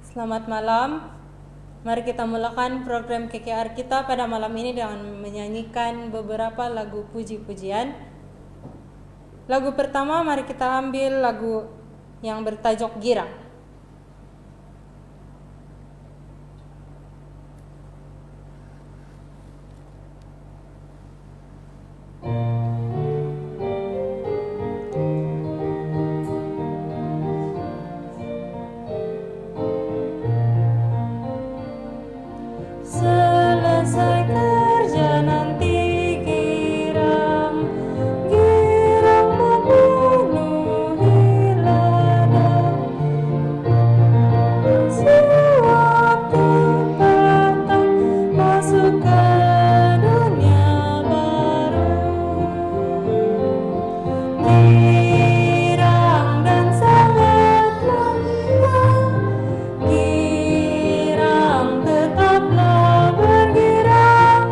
Selamat malam. Mari kita mulakan program KKR kita pada malam ini dengan menyanyikan beberapa lagu puji-pujian. Lagu pertama mari kita ambil lagu yang bertajuk Girang. Selesai kerja nanti girang, girang memenuhi ladang. Sewaktu petang masuk ke dunia baru, girang dan sangat lemah, girang tetaplah bergirang,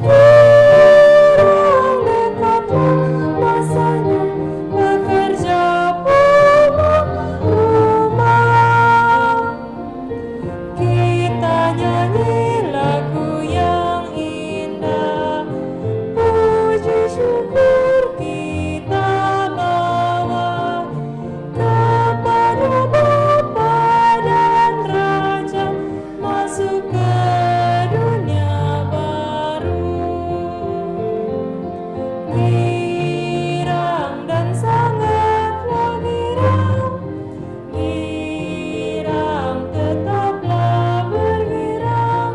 girang dekatlah masanya bekerja pulang rumah. Kita nyanyi lagu yang indah, puji syukur kita bawa kepada Bapa dan Raja, masuk ke dunia baru. Girang dan sangatlah girang, girang tetaplah bergirang,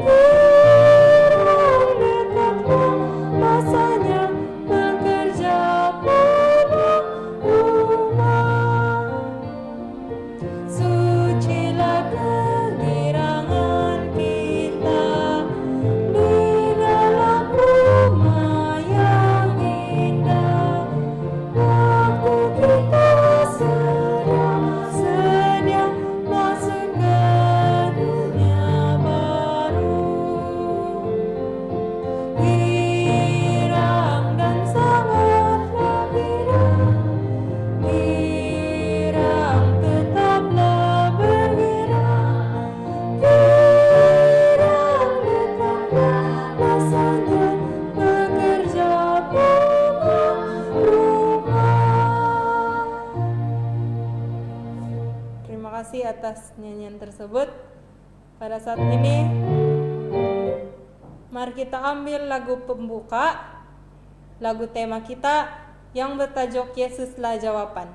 girang dekatlah masanya bekerja pulang rumah. Sucilah kegirangan kita di dalam rumah yang indah. Waktu kita sedia masuk ke dunia baru. Girang dan sangatlah girang, girang tetaplah bergirang, girang dekatlah masanya bekerja pulang rumah. Terima kasih atas nyanyian tersebut. Pada saat ini mari kita ambil lagu pembuka, lagu tema kita yang bertajuk Yesuslah Jawaban.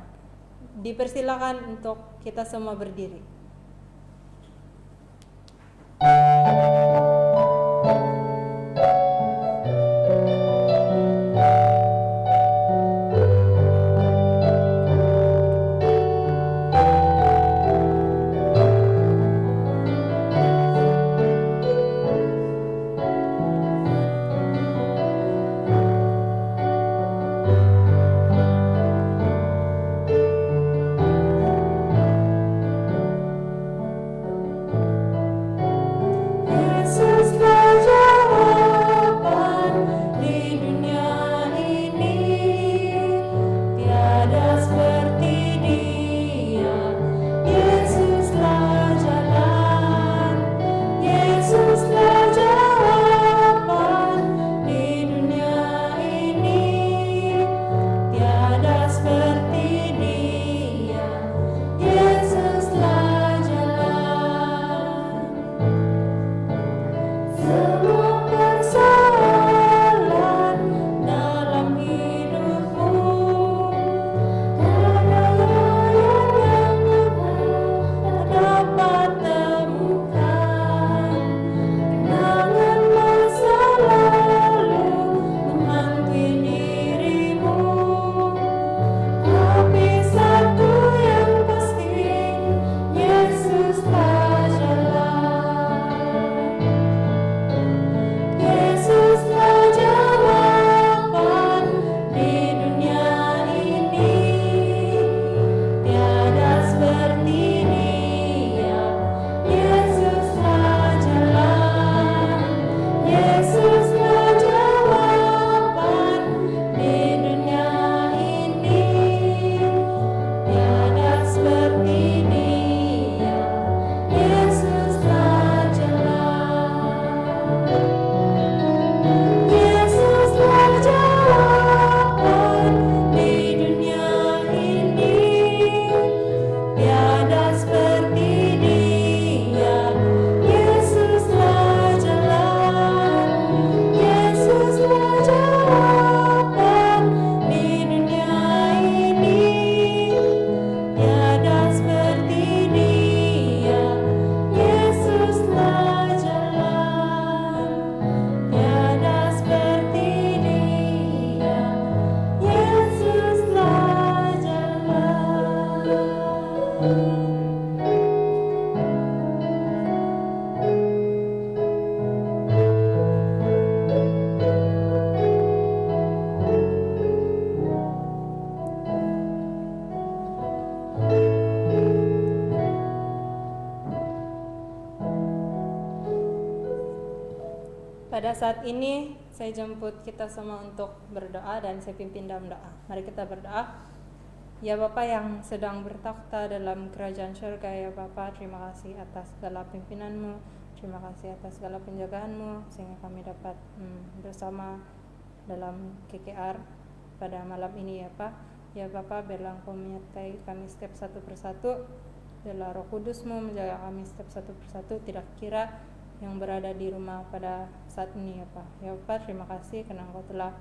Dipersilakan untuk kita semua berdiri. pada saat ini saya jemput kita semua untuk berdoa dan saya pimpin dalam doa. Mari kita berdoa. Ya Bapa yang sedang bertakhta dalam kerajaan surga, ya Bapa, terima kasih atas segala pimpinanmu, terima kasih atas segala penjagaanmu sehingga kami dapat bersama dalam KKR pada malam ini ya Pak. Ya Bapa, biarlah Engkau menyertai kami setiap satu persatu, biarlah Roh Kudus-Mu menjaga kami setiap satu persatu, tidak kira yang berada di rumah pada saat ini ya Pak. Ya Pak, terima kasih karena Engkau telah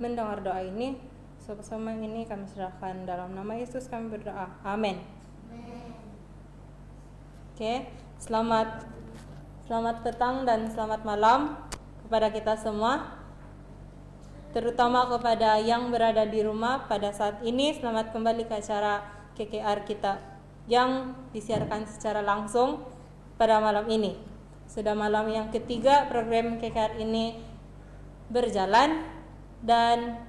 mendengar doa ini. Semua ini kami serahkan dalam nama Yesus kami berdoa. Amin. Oke, selamat petang dan selamat malam kepada kita semua. Terutama kepada yang berada di rumah pada saat ini, selamat kembali ke acara KKR kita yang disiarkan secara langsung pada malam ini. Sudah malam yang ketiga program KKR ini berjalan dan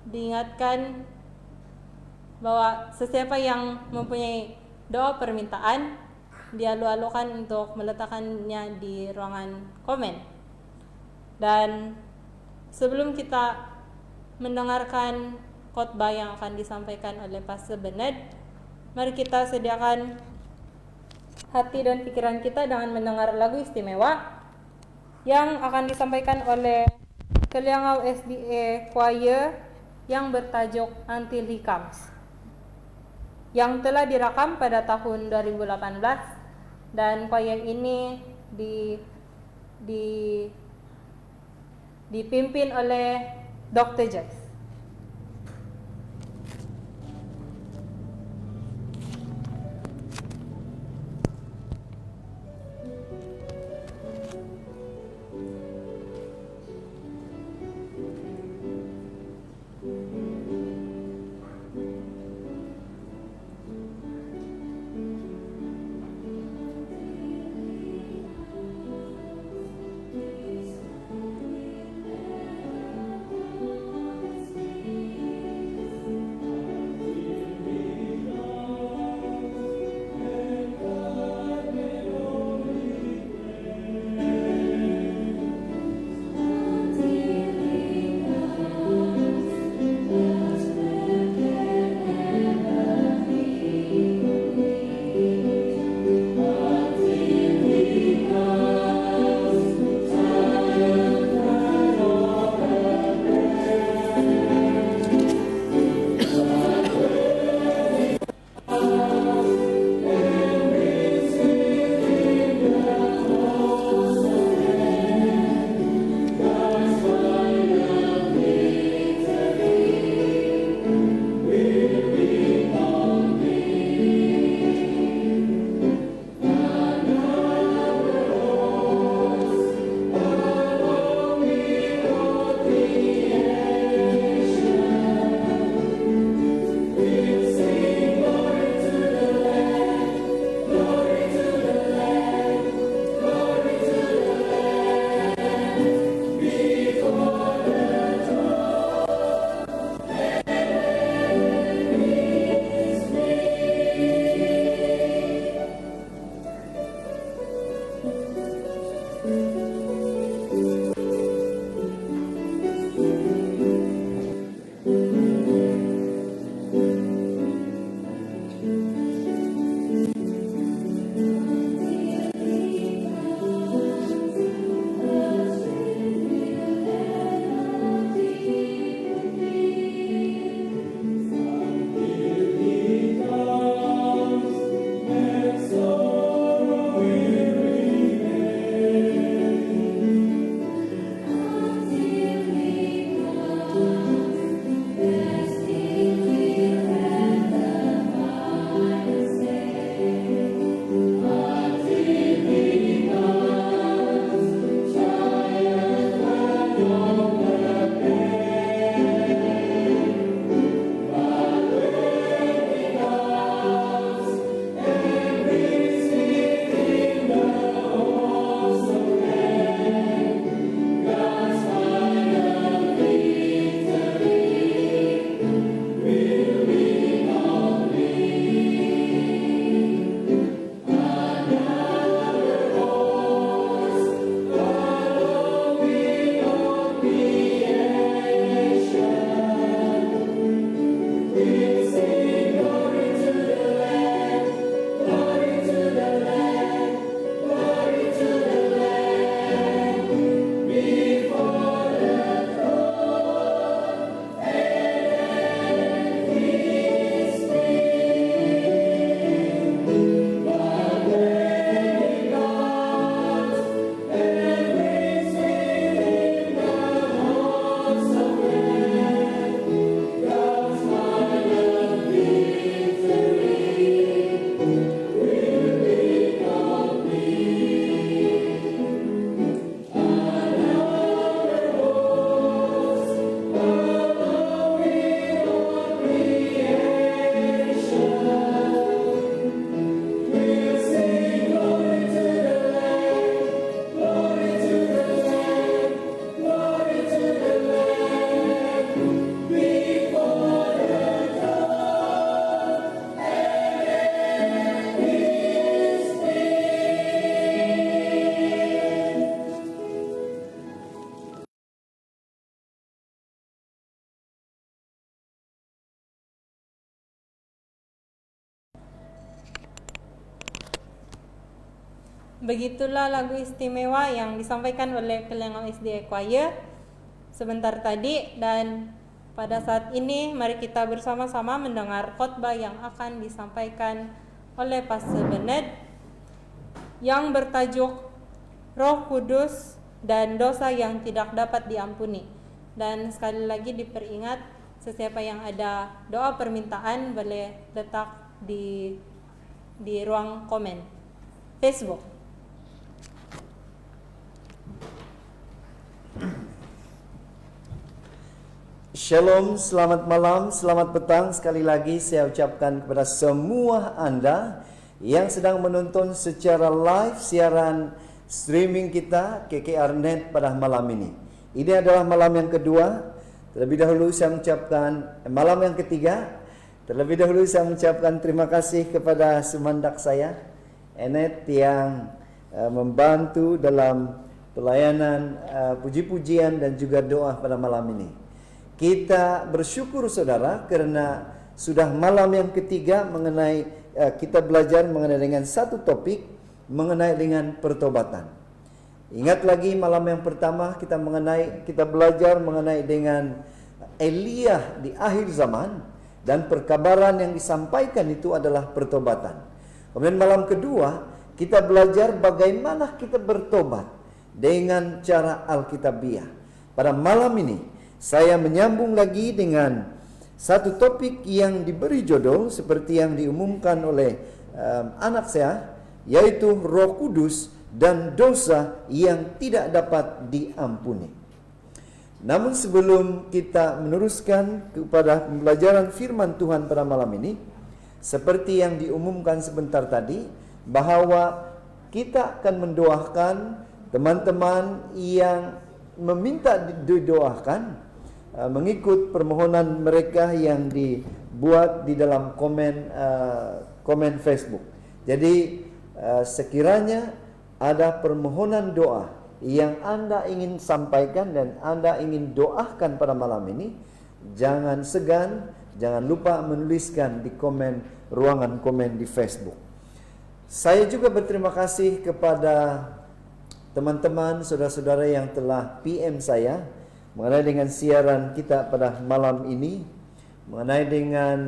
diingatkan bahwa sesiapa yang mempunyai doa permintaan dialu-alukan untuk meletakkannya di ruangan komen. Dan sebelum kita mendengarkan khotbah yang akan disampaikan oleh Pastor Bernard, mari kita sediakan hati dan pikiran kita dengan mendengar lagu istimewa yang akan disampaikan oleh Keliangau SDA Choir yang bertajuk Until He Comes, yang telah direkam pada tahun 2018 dan choir ini dipimpin oleh Dr. Joyce. Begitulah lagu istimewa yang disampaikan oleh Kelengau SDA Choir sebentar tadi, dan pada saat ini mari kita bersama-sama mendengar khotbah yang akan disampaikan oleh Pastor Bennett yang bertajuk Roh Kudus dan Dosa yang Tidak Dapat Diampuni. Dan sekali lagi diperingat, sesiapa yang ada doa permintaan boleh letak di ruang komen Facebook. Shalom, selamat malam, selamat petang. Sekali lagi saya ucapkan kepada semua Anda yang sedang menonton secara live siaran streaming kita KKR Net pada malam ini. Ini adalah malam yang kedua. Terlebih dahulu saya mengucapkan malam yang ketiga. Terlebih dahulu saya mengucapkan terima kasih kepada semandak saya, Enet, yang membantu dalam pelayanan puji-pujian dan juga doa pada malam ini. Kita bersyukur saudara karena sudah malam yang ketiga mengenai kita belajar mengenai dengan satu topik mengenai dengan pertobatan. Ingat lagi malam yang pertama kita belajar mengenai dengan Elia di akhir zaman dan perkabaran yang disampaikan itu adalah pertobatan. Kemudian malam kedua kita belajar bagaimana kita bertobat dengan cara Alkitabiah. Pada malam ini saya menyambung lagi dengan satu topik yang diberi judul seperti yang diumumkan oleh anak saya, yaitu Roh Kudus dan dosa yang tidak dapat diampuni. Namun sebelum kita meneruskan kepada pembelajaran firman Tuhan pada malam ini, seperti yang diumumkan sebentar tadi, bahwa kita akan mendoakan teman-teman yang meminta didoakan mengikut permohonan mereka yang dibuat di dalam komen Facebook. Jadi sekiranya ada permohonan doa yang Anda ingin sampaikan dan Anda ingin doakan pada malam ini, jangan segan, jangan lupa menuliskan di ruangan komen di Facebook. Saya juga berterima kasih kepada teman-teman, saudara-saudara yang telah PM saya mengenai dengan siaran kita pada malam ini, mengenai dengan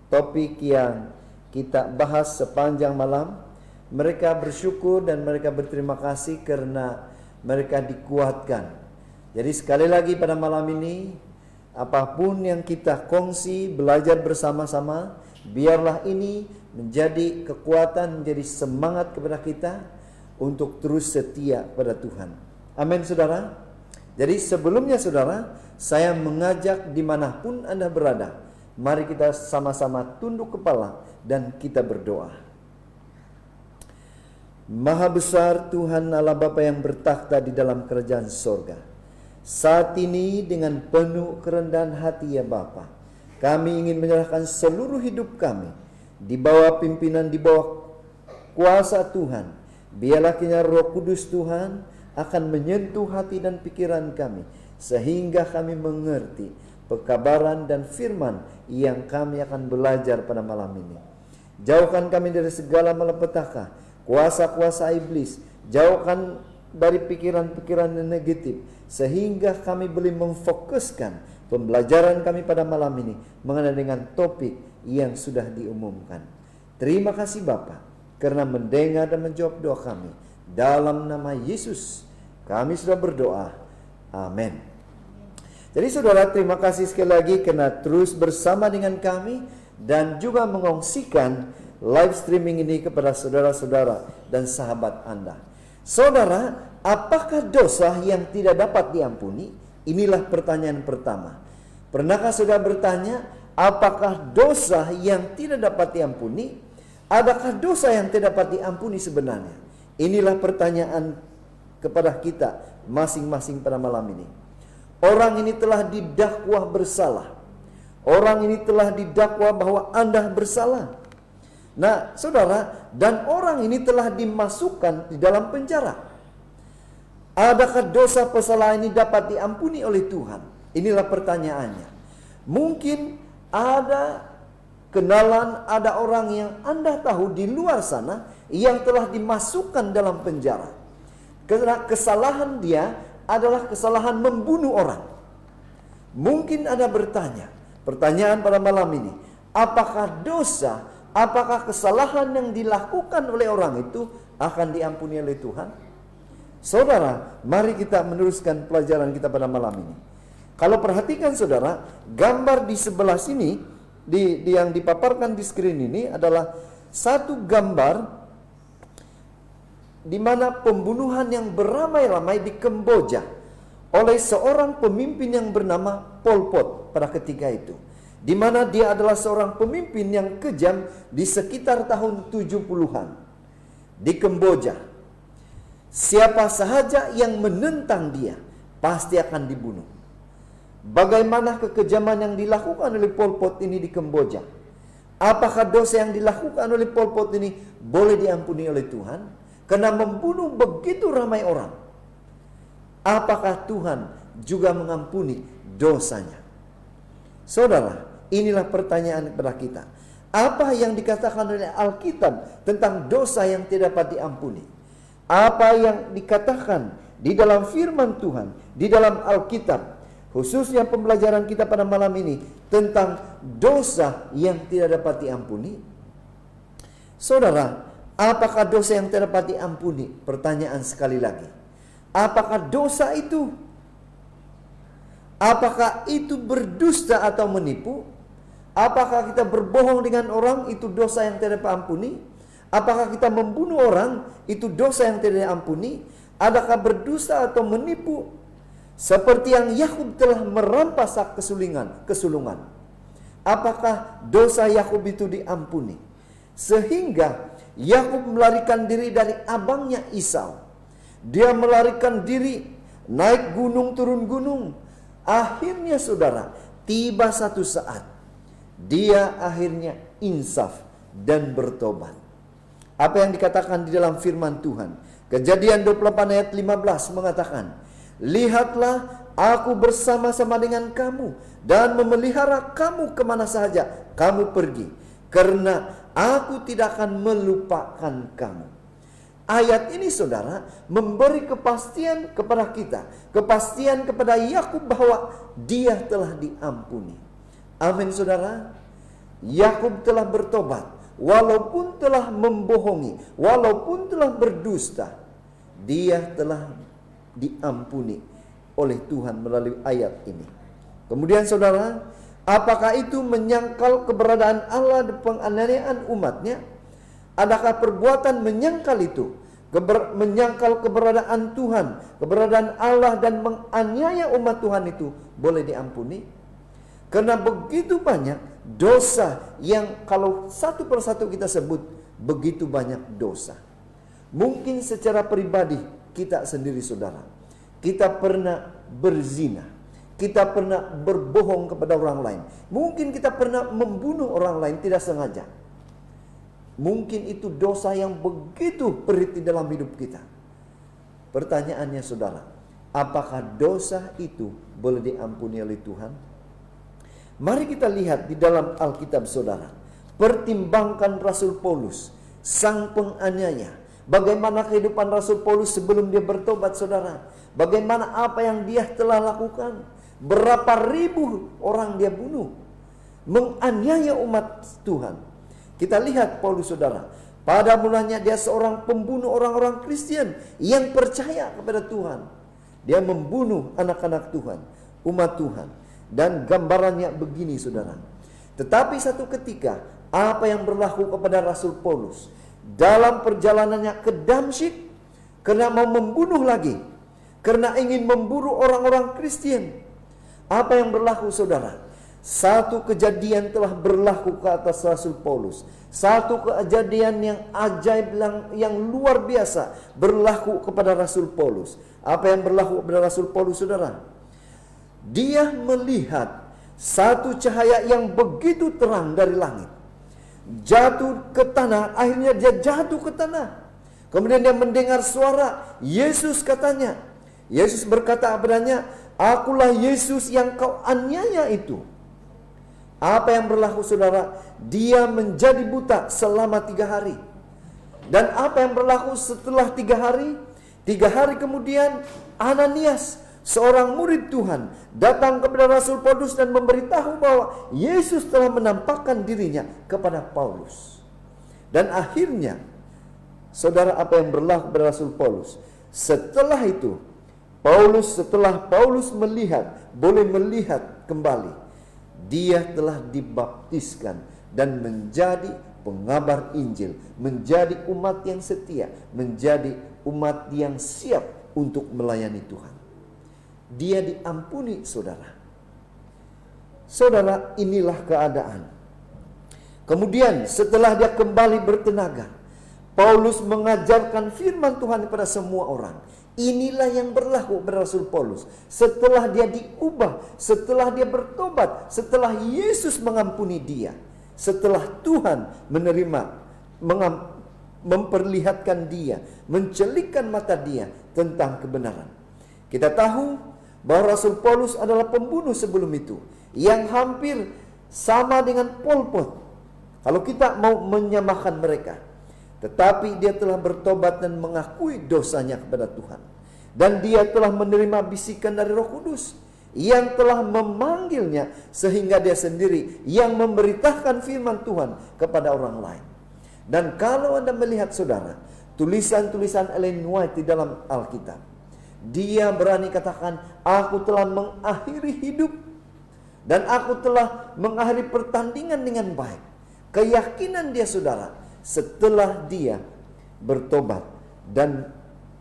topik yang kita bahas sepanjang malam. Mereka bersyukur dan mereka berterima kasih karena mereka dikuatkan. Jadi sekali lagi pada malam ini, apapun yang kita kongsi, belajar bersama-sama, biarlah ini menjadi kekuatan, menjadi semangat kepada kita untuk terus setia pada Tuhan. Amin saudara. Jadi sebelumnya saudara, saya mengajak dimanapun Anda berada, mari kita sama-sama tunduk kepala dan kita berdoa. Maha besar Tuhan Allah Bapa yang bertakhta di dalam kerajaan sorga, saat ini dengan penuh kerendahan hati ya Bapa, kami ingin menyerahkan seluruh hidup kami di bawah pimpinan, di bawah kuasa Tuhan. Biarlah kiranya Roh Kudus Tuhan akan menyentuh hati dan pikiran kami, sehingga kami mengerti pekabaran dan firman yang kami akan belajar pada malam ini. Jauhkan kami dari segala malapetaka, kuasa-kuasa iblis. Jauhkan dari pikiran-pikiran yang negatif, sehingga kami boleh memfokuskan pembelajaran kami pada malam ini mengenai dengan topik yang sudah diumumkan. Terima kasih Bapa karena mendengar dan menjawab doa kami. Dalam nama Yesus kami sudah berdoa. Amin. Jadi saudara, terima kasih sekali lagi karena terus bersama dengan kami dan juga mengongsikan live streaming ini kepada saudara-saudara dan sahabat Anda. Saudara, apakah dosa yang tidak dapat diampuni? Inilah pertanyaan pertama. Pernahkah saudara bertanya, apakah dosa yang tidak dapat diampuni? Adakah dosa yang tidak dapat diampuni sebenarnya? Inilah pertanyaan kepada kita masing-masing pada malam ini. Orang ini telah didakwa bersalah. Orang ini telah didakwa bahwa Anda bersalah. Nah, saudara, dan orang ini telah dimasukkan di dalam penjara. Adakah dosa kesalahan ini dapat diampuni oleh Tuhan? Inilah pertanyaannya. Mungkin ada kenalan ada orang yang Anda tahu di luar sana yang telah dimasukkan dalam penjara. Karena kesalahan dia adalah kesalahan membunuh orang. Mungkin Anda bertanya, pertanyaan pada malam ini, apakah dosa, apakah kesalahan yang dilakukan oleh orang itu akan diampuni oleh Tuhan? Saudara, mari kita meneruskan pelajaran kita pada malam ini. Kalau perhatikan saudara, gambar di sebelah sini, yang dipaparkan di screen ini adalah satu gambar di mana pembunuhan yang beramai-ramai di Kamboja oleh seorang pemimpin yang bernama Pol Pot pada ketika itu. Di mana dia adalah seorang pemimpin yang kejam di sekitar tahun 70-an di Kamboja. Siapa sahaja yang menentang dia pasti akan dibunuh. Bagaimana kekejaman yang dilakukan oleh Pol Pot ini di Kamboja? Apakah dosa yang dilakukan oleh Pol Pot ini boleh diampuni oleh Tuhan? Karena membunuh begitu ramai orang. Apakah Tuhan juga mengampuni dosanya? Saudara, inilah pertanyaan kepada kita. Apa yang dikatakan oleh Alkitab tentang dosa yang tidak dapat diampuni? Apa yang dikatakan di dalam firman Tuhan, di dalam Alkitab, khususnya pembelajaran kita pada malam ini tentang dosa yang tidak dapat diampuni? Saudara, apakah dosa yang tidak dapat diampuni? Pertanyaan sekali lagi. Apakah dosa itu? Apakah itu berdusta atau menipu? Apakah kita berbohong dengan orang itu dosa yang tidak dapat ampuni? Apakah kita membunuh orang itu dosa yang tidak diampuni? Adakah berdusta atau menipu? Seperti yang Yakub telah merampas hak kesulungan. Apakah dosa Yakub itu diampuni? Sehingga Yakub melarikan diri dari abangnya Esau. Dia melarikan diri, naik gunung turun gunung. Akhirnya saudara, tiba satu saat dia akhirnya insaf dan bertobat. Apa yang dikatakan di dalam firman Tuhan? Kejadian 28 ayat 15 mengatakan, lihatlah aku bersama-sama dengan kamu dan memelihara kamu kemana saja kamu pergi, karena aku tidak akan melupakan kamu. Ayat ini saudara memberi kepastian kepada kita, kepastian kepada Yakub bahwa dia telah diampuni. Amin saudara. Yakub telah bertobat, walaupun telah membohongi, walaupun telah berdusta, dia telah diampuni oleh Tuhan melalui ayat ini. Kemudian saudara, apakah itu menyangkal keberadaan Allah di penganiayaan umatnya? Adakah perbuatan menyangkal itu, menyangkal keberadaan Tuhan, keberadaan Allah dan menganiaya umat Tuhan itu boleh diampuni? Karena begitu banyak dosa yang kalau satu persatu kita sebut, begitu banyak dosa. Mungkin secara pribadi kita sendiri saudara, kita pernah berzina, kita pernah berbohong kepada orang lain, mungkin kita pernah membunuh orang lain tidak sengaja. Mungkin itu dosa yang begitu perih di dalam hidup kita. Pertanyaannya saudara, apakah dosa itu boleh diampuni oleh Tuhan? Mari kita lihat di dalam Alkitab saudara. Pertimbangkan Rasul Paulus, sang penganiaya. Bagaimana kehidupan Rasul Paulus sebelum dia bertobat saudara. Bagaimana apa yang dia telah lakukan. Berapa ribu orang dia bunuh. Menganiaya umat Tuhan. Kita lihat Paulus saudara. Pada mulanya dia seorang pembunuh orang-orang Kristen yang percaya kepada Tuhan. Dia membunuh anak-anak Tuhan, umat Tuhan. Dan gambarannya begini saudara. Tetapi satu ketika, apa yang berlaku kepada Rasul Paulus dalam perjalanannya ke Damsyik, karena mau membunuh lagi, karena ingin memburu orang-orang Kristen. Apa yang berlaku saudara? Satu kejadian telah berlaku ke atas Rasul Paulus. Satu kejadian yang ajaib, yang luar biasa berlaku kepada Rasul Paulus. Apa yang berlaku kepada Rasul Paulus saudara? Dia melihat satu cahaya yang begitu terang dari langit jatuh ke tanah. Akhirnya dia jatuh ke tanah. Kemudian dia mendengar suara Yesus katanya. Yesus berkata kepadanya, akulah Yesus yang kau aniaya itu. Apa yang berlaku saudara? Dia menjadi buta selama 3 hari. Dan apa yang berlaku setelah 3 hari? 3 hari kemudian Ananias, seorang murid Tuhan, datang kepada Rasul Paulus dan memberitahu bahwa Yesus telah menampakkan dirinya kepada Paulus. Dan akhirnya, saudara, apa yang berlaku pada Rasul Paulus? Setelah itu, setelah Paulus boleh melihat kembali, dia telah dibaptiskan dan menjadi pengabar Injil, menjadi umat yang setia, menjadi umat yang siap untuk melayani Tuhan. Dia diampuni, saudara. Saudara, inilah keadaan. Kemudian setelah dia kembali bertenaga, Paulus mengajarkan firman Tuhan kepada semua orang. Inilah yang berlaku pada Rasul Paulus. Setelah dia diubah, setelah dia bertobat, setelah Yesus mengampuni dia, setelah Tuhan memperlihatkan dia, mencelikkan mata dia tentang kebenaran. Kita tahu bahwa Rasul Paulus adalah pembunuh sebelum itu, yang hampir sama dengan Pol Pot, kalau kita mau menyamakan mereka. Tetapi dia telah bertobat dan mengakui dosanya kepada Tuhan. Dan dia telah menerima bisikan dari Roh Kudus yang telah memanggilnya, sehingga dia sendiri yang memberitakan firman Tuhan kepada orang lain. Dan kalau Anda melihat, saudara, tulisan-tulisan Ellen White di dalam Alkitab, dia berani katakan, aku telah mengakhiri hidup dan aku telah mengakhiri pertandingan dengan baik. Keyakinan dia, saudara, setelah dia bertobat dan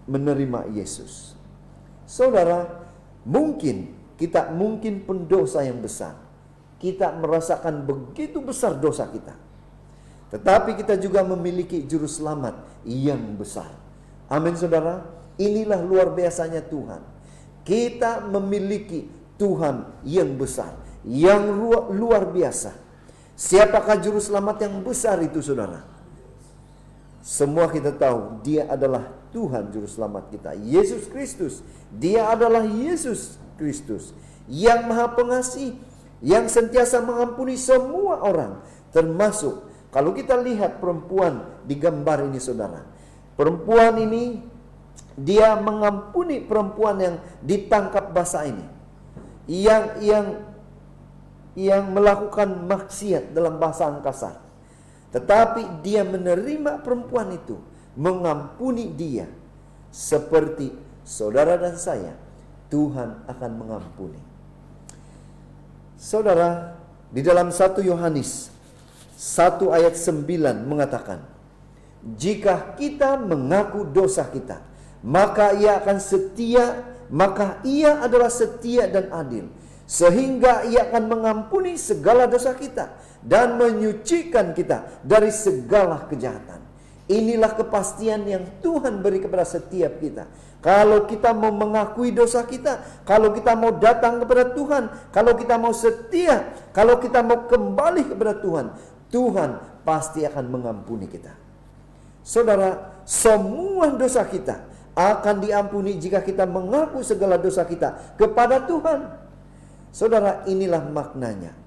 menerima Yesus. Saudara, kita mungkin pendosa yang besar. Kita merasakan begitu besar dosa kita. Tetapi kita juga memiliki juru selamat yang besar. Amin, saudara. Inilah luar biasanya Tuhan. Kita memiliki Tuhan yang besar, yang luar biasa. Siapakah juru selamat yang besar itu, saudara? Semua kita tahu, dia adalah Tuhan juru selamat kita, Yesus Kristus. Dia adalah Yesus Kristus yang maha pengasih, yang sentiasa mengampuni semua orang, termasuk kalau kita lihat perempuan di gambar ini, saudara. Perempuan ini, dia mengampuni perempuan yang ditangkap basah ini, yang melakukan maksiat dalam bahasa kasar. Tetapi dia menerima perempuan itu, mengampuni dia. Seperti saudara dan saya, Tuhan akan mengampuni. Saudara, di dalam 1 Yohanes 1 ayat 9 mengatakan, jika kita mengaku dosa kita, maka ia adalah setia dan adil, sehingga ia akan mengampuni segala dosa kita dan menyucikan kita dari segala kejahatan. Inilah kepastian yang Tuhan beri kepada setiap kita. Kalau kita mau mengakui dosa kita, kalau kita mau datang kepada Tuhan, kalau kita mau setia, kalau kita mau kembali kepada Tuhan, Tuhan pasti akan mengampuni kita. Saudara, semua dosa kita akan diampuni jika kita mengaku segala dosa kita kepada Tuhan. Saudara, inilah maknanya.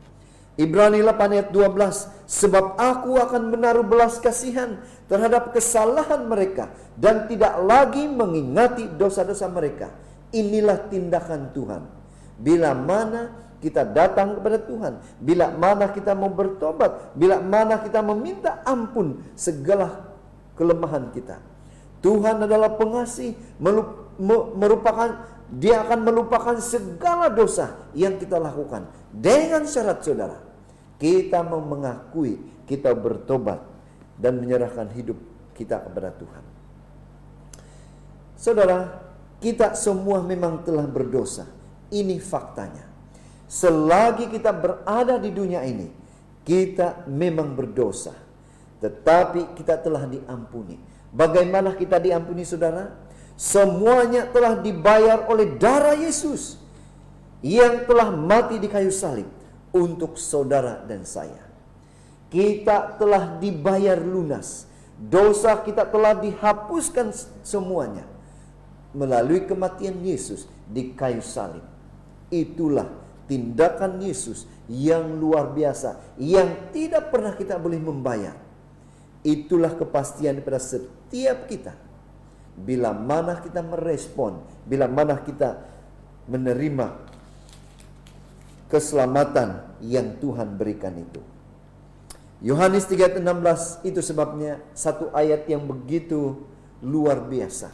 Ibrani 8 ayat 12, sebab aku akan menaruh belas kasihan terhadap kesalahan mereka dan tidak lagi mengingati dosa-dosa mereka. Inilah tindakan Tuhan. Bila mana kita datang kepada Tuhan, bila mana kita mau bertobat, bila mana kita meminta ampun segala kelemahan kita, Tuhan adalah pengasih, Dia akan melupakan segala dosa yang kita lakukan. Dengan syarat, saudara, kita mau mengakui, kita bertobat dan menyerahkan hidup kita kepada Tuhan. Saudara, kita semua memang telah berdosa. Ini faktanya. Selagi kita berada di dunia ini, kita memang berdosa. Tetapi kita telah diampuni. Bagaimana kita diampuni, saudara? Semuanya telah dibayar oleh darah Yesus yang telah mati di kayu salib untuk saudara dan saya. Kita telah dibayar lunas. Dosa kita telah dihapuskan semuanya melalui kematian Yesus di kayu salib. Itulah tindakan Yesus yang luar biasa, yang tidak pernah kita boleh membayar. Itulah kepastian pada setiap kita. Bila mana kita merespon, bila mana kita menerima keselamatan yang Tuhan berikan itu. Yohanes 3:16 itu sebabnya satu ayat yang begitu luar biasa.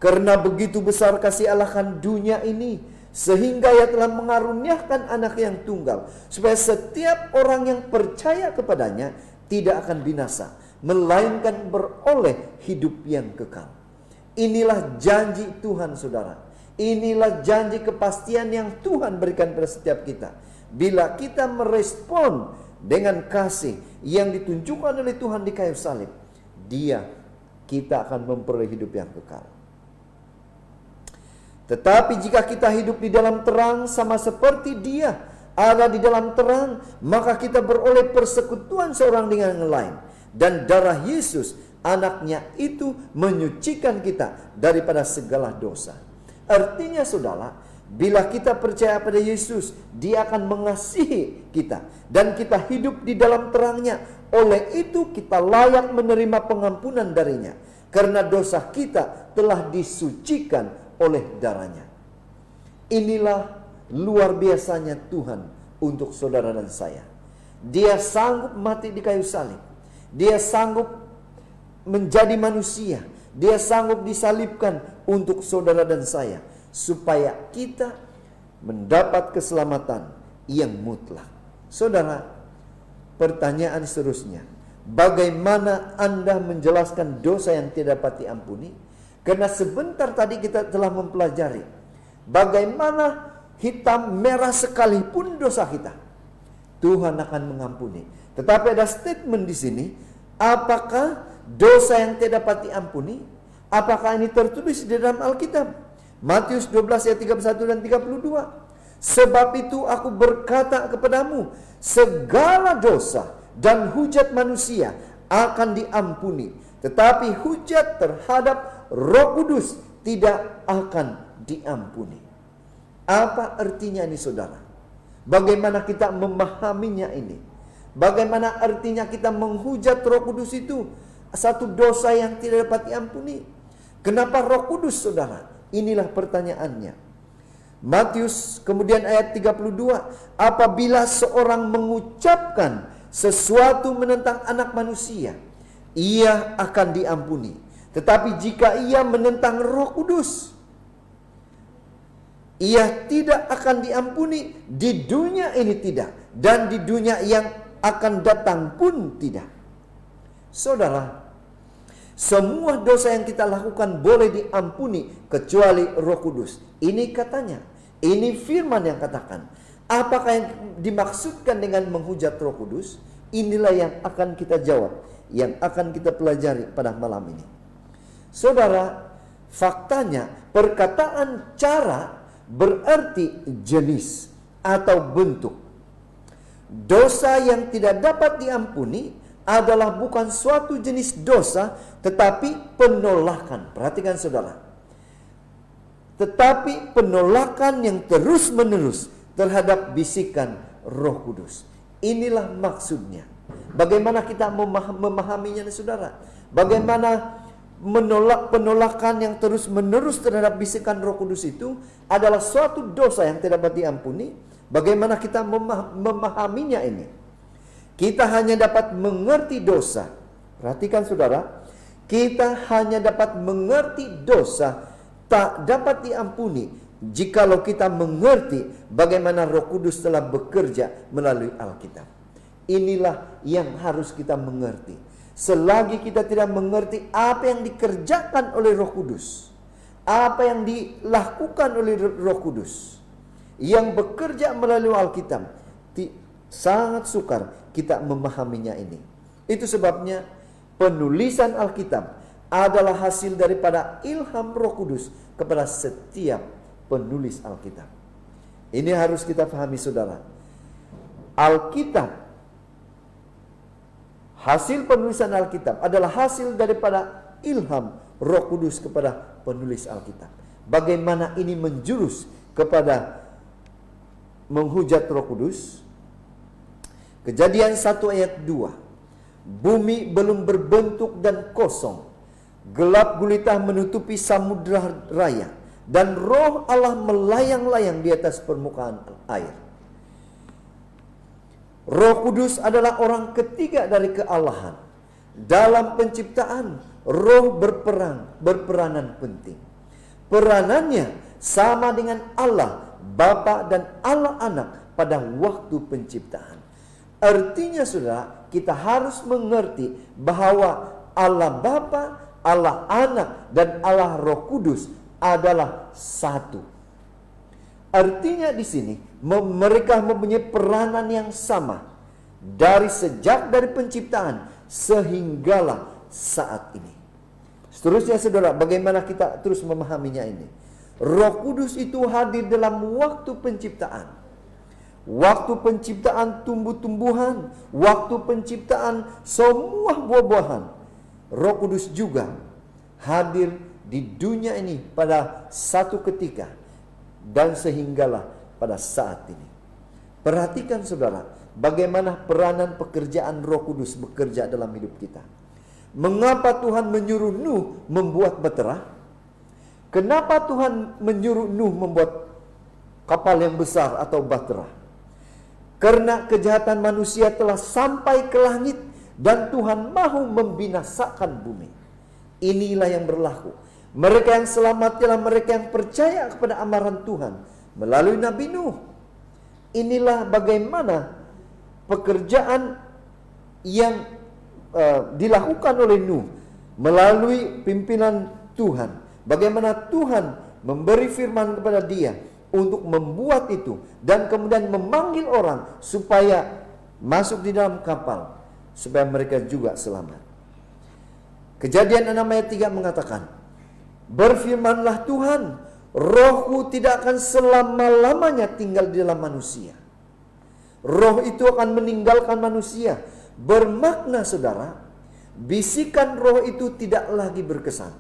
Karena begitu besar kasih Allah akan dunia ini, sehingga Ia telah mengaruniakan anak yang tunggal, supaya setiap orang yang percaya kepadanya tidak akan binasa, melainkan beroleh hidup yang kekal. Inilah janji Tuhan, saudara. Inilah janji kepastian yang Tuhan berikan pada setiap kita. Bila kita merespon dengan kasih yang ditunjukkan oleh Tuhan di kayu salib, kita akan memperoleh hidup yang kekal. Tetapi jika kita hidup di dalam terang sama seperti Dia ada di dalam terang, maka kita beroleh persekutuan seorang dengan yang lain. Dan darah Yesus, anaknya itu menyucikan kita daripada segala dosa. Artinya saudara, bila kita percaya pada Yesus, Dia akan mengasihi kita. Dan kita hidup di dalam terangnya. Oleh itu kita layak menerima pengampunan darinya. Karena dosa kita telah disucikan oleh darahnya. Inilah luar biasanya Tuhan untuk saudara dan saya. Dia sanggup mati di kayu salib. Dia sanggup menjadi manusia. Dia sanggup disalibkan untuk saudara dan saya, supaya kita mendapat keselamatan yang mutlak. Saudara, pertanyaan seterusnya, bagaimana Anda menjelaskan dosa yang tidak dapat diampuni? Karena sebentar tadi kita telah mempelajari bagaimana hitam merah sekalipun dosa kita, Tuhan akan mengampuni. Tetapi ada statement di sini, apakah dosa yang tidak dapat diampuni? Apakah ini tertulis di dalam Alkitab? Matius 12 ayat 31 dan 32. Sebab itu aku berkata kepadamu, segala dosa dan hujat manusia akan diampuni, tetapi hujat terhadap Roh Kudus tidak akan diampuni. Apa artinya ini, saudara? Bagaimana kita memahaminya ini? Bagaimana artinya kita menghujat Roh Kudus itu? Satu dosa yang tidak dapat diampuni. Kenapa Roh Kudus, saudara? Inilah pertanyaannya. Matius kemudian ayat 32. Apabila seorang mengucapkan sesuatu menentang anak manusia, ia akan diampuni. Tetapi jika ia menentang Roh Kudus, ia tidak akan diampuni. Di dunia ini tidak, dan di dunia yang akan datang pun tidak. Saudara, semua dosa yang kita lakukan boleh diampuni kecuali Roh Kudus. Ini katanya, ini firman yang katakan. Apakah yang dimaksudkan dengan menghujat Roh Kudus? Inilah yang akan kita jawab, yang akan kita pelajari pada malam ini. Saudara, faktanya perkataan cara berarti jenis atau bentuk. Dosa yang tidak dapat diampuni adalah bukan suatu jenis dosa, tetapi penolakan. Perhatikan saudara. Tetapi penolakan yang terus-menerus terhadap bisikan Roh Kudus. Inilah maksudnya. Bagaimana kita memahaminya, saudara? Bagaimana penolakan yang terus-menerus terhadap bisikan Roh Kudus itu adalah suatu dosa yang tidak dapat diampuni. Bagaimana kita memahaminya ini? Kita hanya dapat mengerti dosa. Perhatikan saudara, kita hanya dapat mengerti dosa tak dapat diampuni jikalau kita mengerti bagaimana Roh Kudus telah bekerja melalui Alkitab. Inilah yang harus kita mengerti. Selagi kita tidak mengerti apa yang dikerjakan oleh Roh Kudus, apa yang dilakukan oleh Roh Kudus yang bekerja melalui Alkitab, sangat sukar kita memahaminya ini. Itu sebabnya penulisan Alkitab adalah hasil daripada ilham Roh Kudus kepada setiap penulis Alkitab. Ini harus kita pahami, saudara. Alkitab, hasil penulisan Alkitab adalah hasil daripada ilham Roh Kudus kepada penulis Alkitab. Bagaimana ini menjurus kepada menghujat Roh Kudus. Kejadian 1 ayat 2. Bumi belum berbentuk dan kosong. Gelap gulita menutupi samudra raya. Dan Roh Allah melayang-layang di atas permukaan air. Roh Kudus adalah orang ketiga dari kealahan. Dalam penciptaan, Roh berperanan penting. Peranannya sama dengan Allah Bapa dan Allah Anak pada waktu penciptaan. Artinya saudara, kita harus mengerti bahwa Allah Bapa, Allah Anak, dan Allah Roh Kudus adalah satu. Artinya di sini mereka mempunyai peranan yang sama dari penciptaan sehinggalah saat ini. Seterusnya saudara, bagaimana kita terus memahaminya ini? Roh Kudus itu hadir dalam waktu penciptaan. Waktu penciptaan tumbuh-tumbuhan, waktu penciptaan semua buah-buahan. Roh Kudus juga hadir di dunia ini pada satu ketika dan sehinggalah pada saat ini. Perhatikan saudara, bagaimana peranan pekerjaan Roh Kudus bekerja dalam hidup kita. Mengapa Tuhan menyuruh Nuh membuat bahtera? Kenapa Tuhan menyuruh Nuh membuat kapal yang besar atau bahtera? Karena kejahatan manusia telah sampai ke langit dan Tuhan mahu membinasakan bumi. Inilah yang berlaku. Mereka yang selamat ialah mereka yang percaya kepada amaran Tuhan melalui Nabi Nuh. Inilah bagaimana pekerjaan yang dilakukan oleh Nuh melalui pimpinan Tuhan. Bagaimana Tuhan memberi firman kepada dia untuk membuat itu dan kemudian memanggil orang supaya masuk di dalam kapal supaya mereka juga selamat. Kejadian 6 ayat 3 mengatakan, berfirmanlah Tuhan, Rohku tidak akan selama-lamanya tinggal di dalam manusia. Roh itu akan meninggalkan manusia. Bermakna saudara, bisikan roh itu tidak lagi berkesan.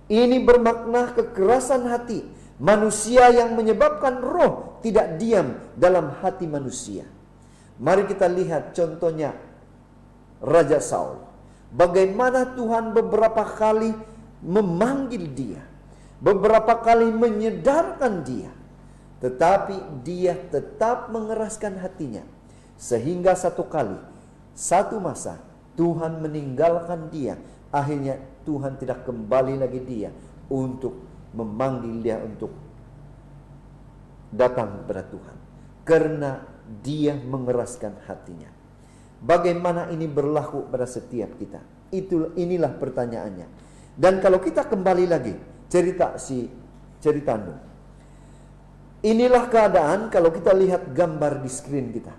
Ini bermakna kekerasan hati manusia yang menyebabkan roh tidak diam dalam hati manusia. Mari kita lihat contohnya Raja Saul. Bagaimana Tuhan beberapa kali memanggil dia, beberapa kali menyedarkan dia, tetapi dia tetap mengeraskan hatinya. Sehingga satu masa Tuhan meninggalkan dia. Akhirnya Tuhan tidak kembali lagi dia untuk memanggil dia untuk datang kepada Tuhan, karena dia mengeraskan hatinya. Bagaimana ini berlaku pada setiap kita? Inilah pertanyaannya. Dan kalau kita kembali lagi cerita Nuh. Inilah keadaan kalau kita lihat gambar di screen kita.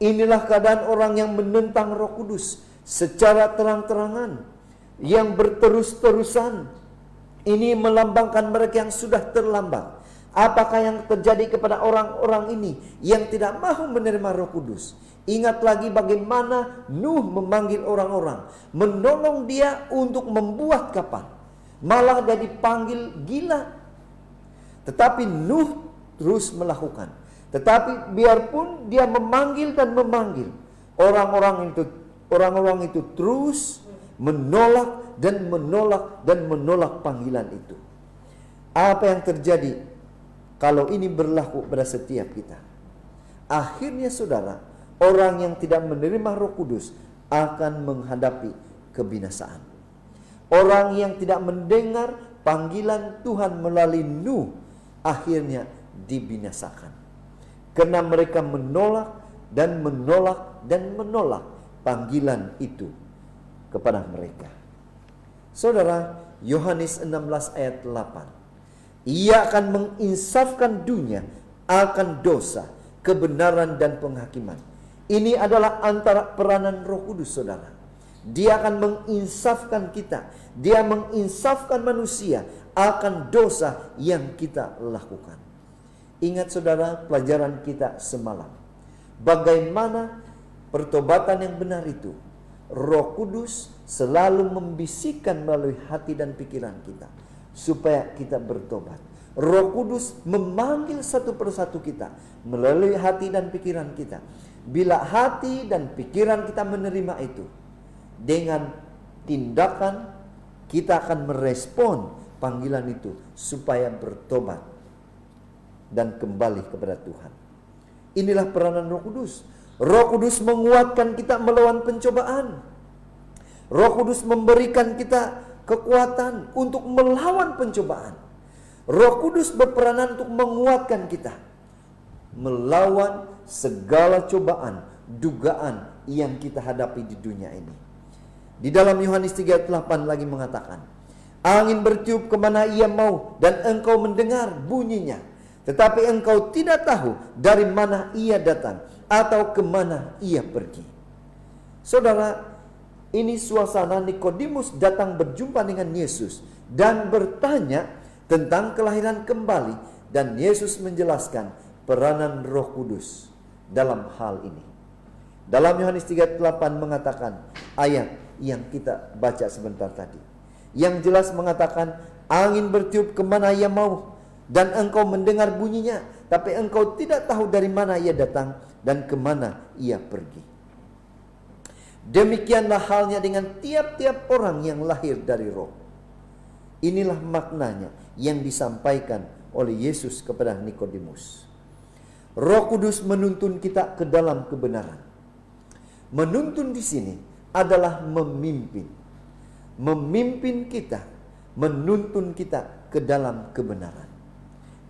Inilah keadaan orang yang menentang Roh Kudus secara terang-terangan, yang berterus-terusan. Ini melambangkan mereka yang sudah terlambat. Apakah yang terjadi kepada orang-orang ini yang tidak mahu menerima Roh Kudus? Ingat lagi bagaimana Nuh memanggil orang-orang, menolong dia untuk membuat kapal. Malah dia dipanggil gila. Tetapi Nuh terus melakukan. Tetapi biarpun dia memanggil dan memanggil, orang-orang itu terus menolak dan menolak panggilan itu. Apa yang terjadi kalau ini berlaku pada setiap kita? Akhirnya saudara, orang yang tidak menerima Roh Kudus akan menghadapi kebinasaan. Orang yang tidak mendengar panggilan Tuhan melalui Nuh akhirnya dibinasakan. Karena mereka menolak panggilan itu kepada mereka. Saudara, Yohanes 16 ayat 8. Ia akan menginsafkan dunia akan dosa, kebenaran dan penghakiman. Ini adalah antara peranan Roh Kudus, saudara. Dia akan menginsafkan kita. Dia menginsafkan manusia akan dosa yang kita lakukan. Ingat saudara pelajaran kita semalam. Bagaimana pertobatan yang benar itu? Roh Kudus selalu membisikkan melalui hati dan pikiran kita supaya kita bertobat. Roh Kudus memanggil satu persatu kita melalui hati dan pikiran kita. Bila hati dan pikiran kita menerima itu, dengan tindakan kita akan merespon panggilan itu supaya bertobat dan kembali kepada Tuhan. Inilah peranan Roh Kudus. Roh Kudus menguatkan kita melawan pencobaan. Roh Kudus memberikan kita kekuatan untuk melawan pencobaan. Roh Kudus berperanan untuk menguatkan kita melawan segala cobaan, dugaan yang kita hadapi di dunia ini. Di dalam Yohanes 3:8 lagi mengatakan, angin bertiup kemana ia mau dan engkau mendengar bunyinya, tetapi engkau tidak tahu dari mana ia datang atau kemana ia pergi. Saudara, ini suasana Nikodemus datang berjumpa dengan Yesus dan bertanya tentang kelahiran kembali, dan Yesus menjelaskan peranan Roh Kudus dalam hal ini. Dalam Yohanes 3:8 mengatakan ayat yang kita baca sebentar tadi, yang jelas mengatakan angin bertiup kemana ia mau dan engkau mendengar bunyinya, tapi engkau tidak tahu dari mana ia datang dan kemana ia pergi. Demikianlah halnya dengan tiap-tiap orang yang lahir dari Roh. Inilah maknanya yang disampaikan oleh Yesus kepada Nikodemus. Roh Kudus menuntun kita ke dalam kebenaran. Menuntun di sini adalah memimpin. Memimpin kita, menuntun kita ke dalam kebenaran.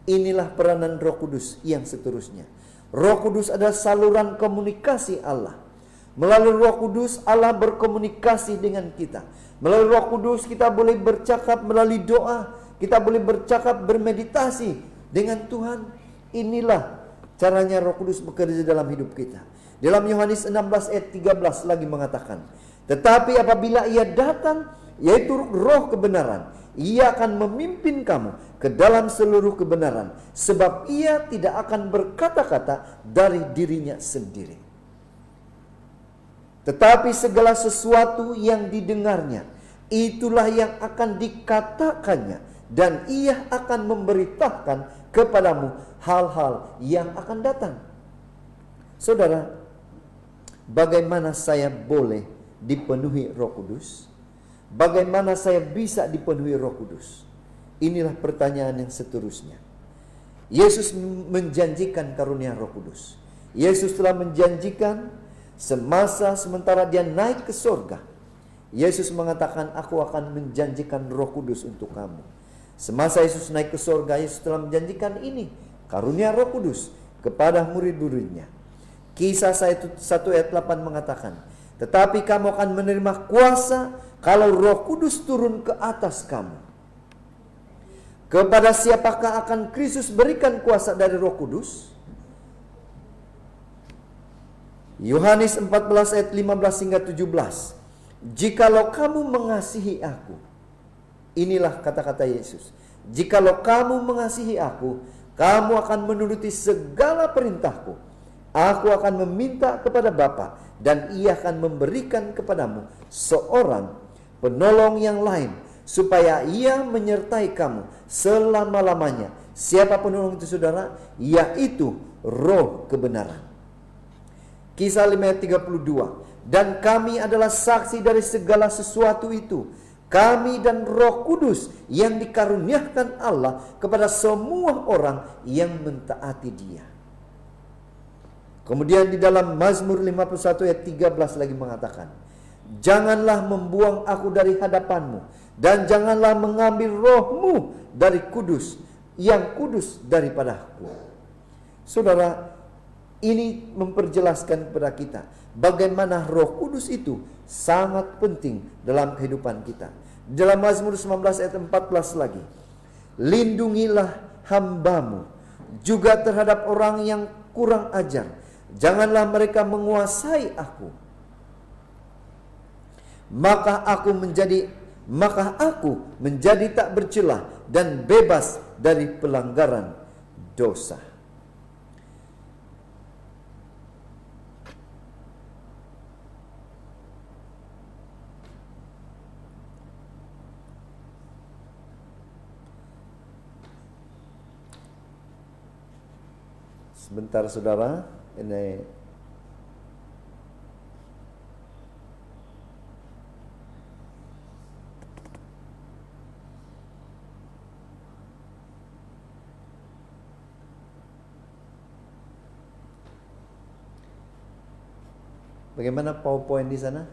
Inilah peranan Roh Kudus yang seterusnya. Roh Kudus adalah saluran komunikasi Allah. Melalui Roh Kudus Allah berkomunikasi dengan kita. Melalui Roh Kudus kita boleh bercakap melalui doa. Kita boleh bercakap, bermeditasi dengan Tuhan. Inilah caranya Roh Kudus bekerja dalam hidup kita. Dalam Yohanes 16 ayat 13 lagi mengatakan, tetapi apabila ia datang, yaitu Roh kebenaran, ia akan memimpin kamu ke dalam seluruh kebenaran, sebab ia tidak akan berkata-kata dari dirinya sendiri, tetapi segala sesuatu yang didengarnya, itulah yang akan dikatakannya, dan ia akan memberitakan kepadamu hal-hal yang akan datang. Saudara, bagaimana saya boleh dipenuhi Roh Kudus? Bagaimana saya bisa dipenuhi Roh Kudus? Inilah pertanyaan yang seterusnya. Yesus menjanjikan karunia Roh Kudus. Yesus telah menjanjikan sementara dia naik ke surga. Yesus mengatakan, aku akan menjanjikan Roh Kudus untuk kamu. Semasa Yesus naik ke surga, Yesus telah menjanjikan ini, karunia Roh Kudus kepada murid-muridnya. Kisah 1 ayat 8 mengatakan, tetapi kamu akan menerima kuasa kalau Roh Kudus turun ke atas kamu. Kepada siapakah akan Kristus berikan kuasa dari Roh Kudus? Yohanes 14 ayat 15 hingga 17. Jikalau kamu mengasihi aku, inilah kata-kata Yesus, jikalau kamu mengasihi aku, kamu akan menuruti segala perintahku. Aku akan meminta kepada Bapa, dan ia akan memberikan kepadamu seorang penolong yang lain, supaya ia menyertai kamu selama-lamanya. Siapa penolong itu, saudara? Yaitu Roh kebenaran. Kisah 5 ayat 32. Dan kami adalah saksi dari segala sesuatu itu, kami dan Roh Kudus yang dikaruniakan Allah kepada semua orang yang mentaati Dia. Kemudian di dalam Mazmur 51 ayat 13 lagi mengatakan, janganlah membuang aku dari hadapanmu, dan janganlah mengambil rohmu dari kudus, yang kudus daripadaku. Saudara, ini memperjelaskan kepada kita bagaimana Roh Kudus itu sangat penting dalam kehidupan kita. Dalam Mazmur 19 ayat 14 lagi, lindungilah hambamu juga terhadap orang yang kurang ajar, janganlah mereka menguasai aku. Maka aku menjadi tak bercelah dan bebas dari pelanggaran dosa. Sebentar saudara, ini bagaimana PowerPoint di sana?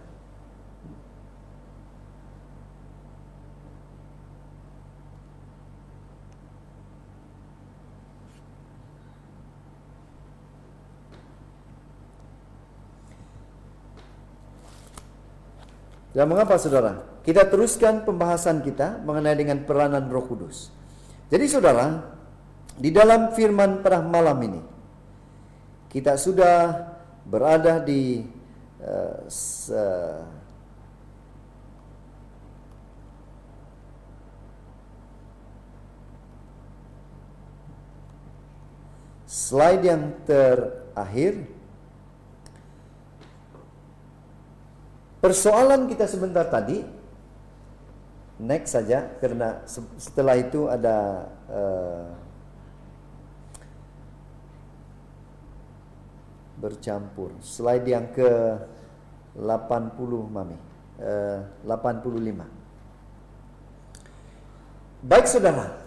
Dan mengapa saudara? Kita teruskan pembahasan kita mengenai dengan peranan Roh Kudus. Jadi saudara, di dalam firman pada malam ini, kita sudah berada di slide yang terakhir. Persoalan kita sebentar tadi, next saja, karena setelah itu ada bercampur. Slide yang ke 80 Mami, 85. Baik saudara,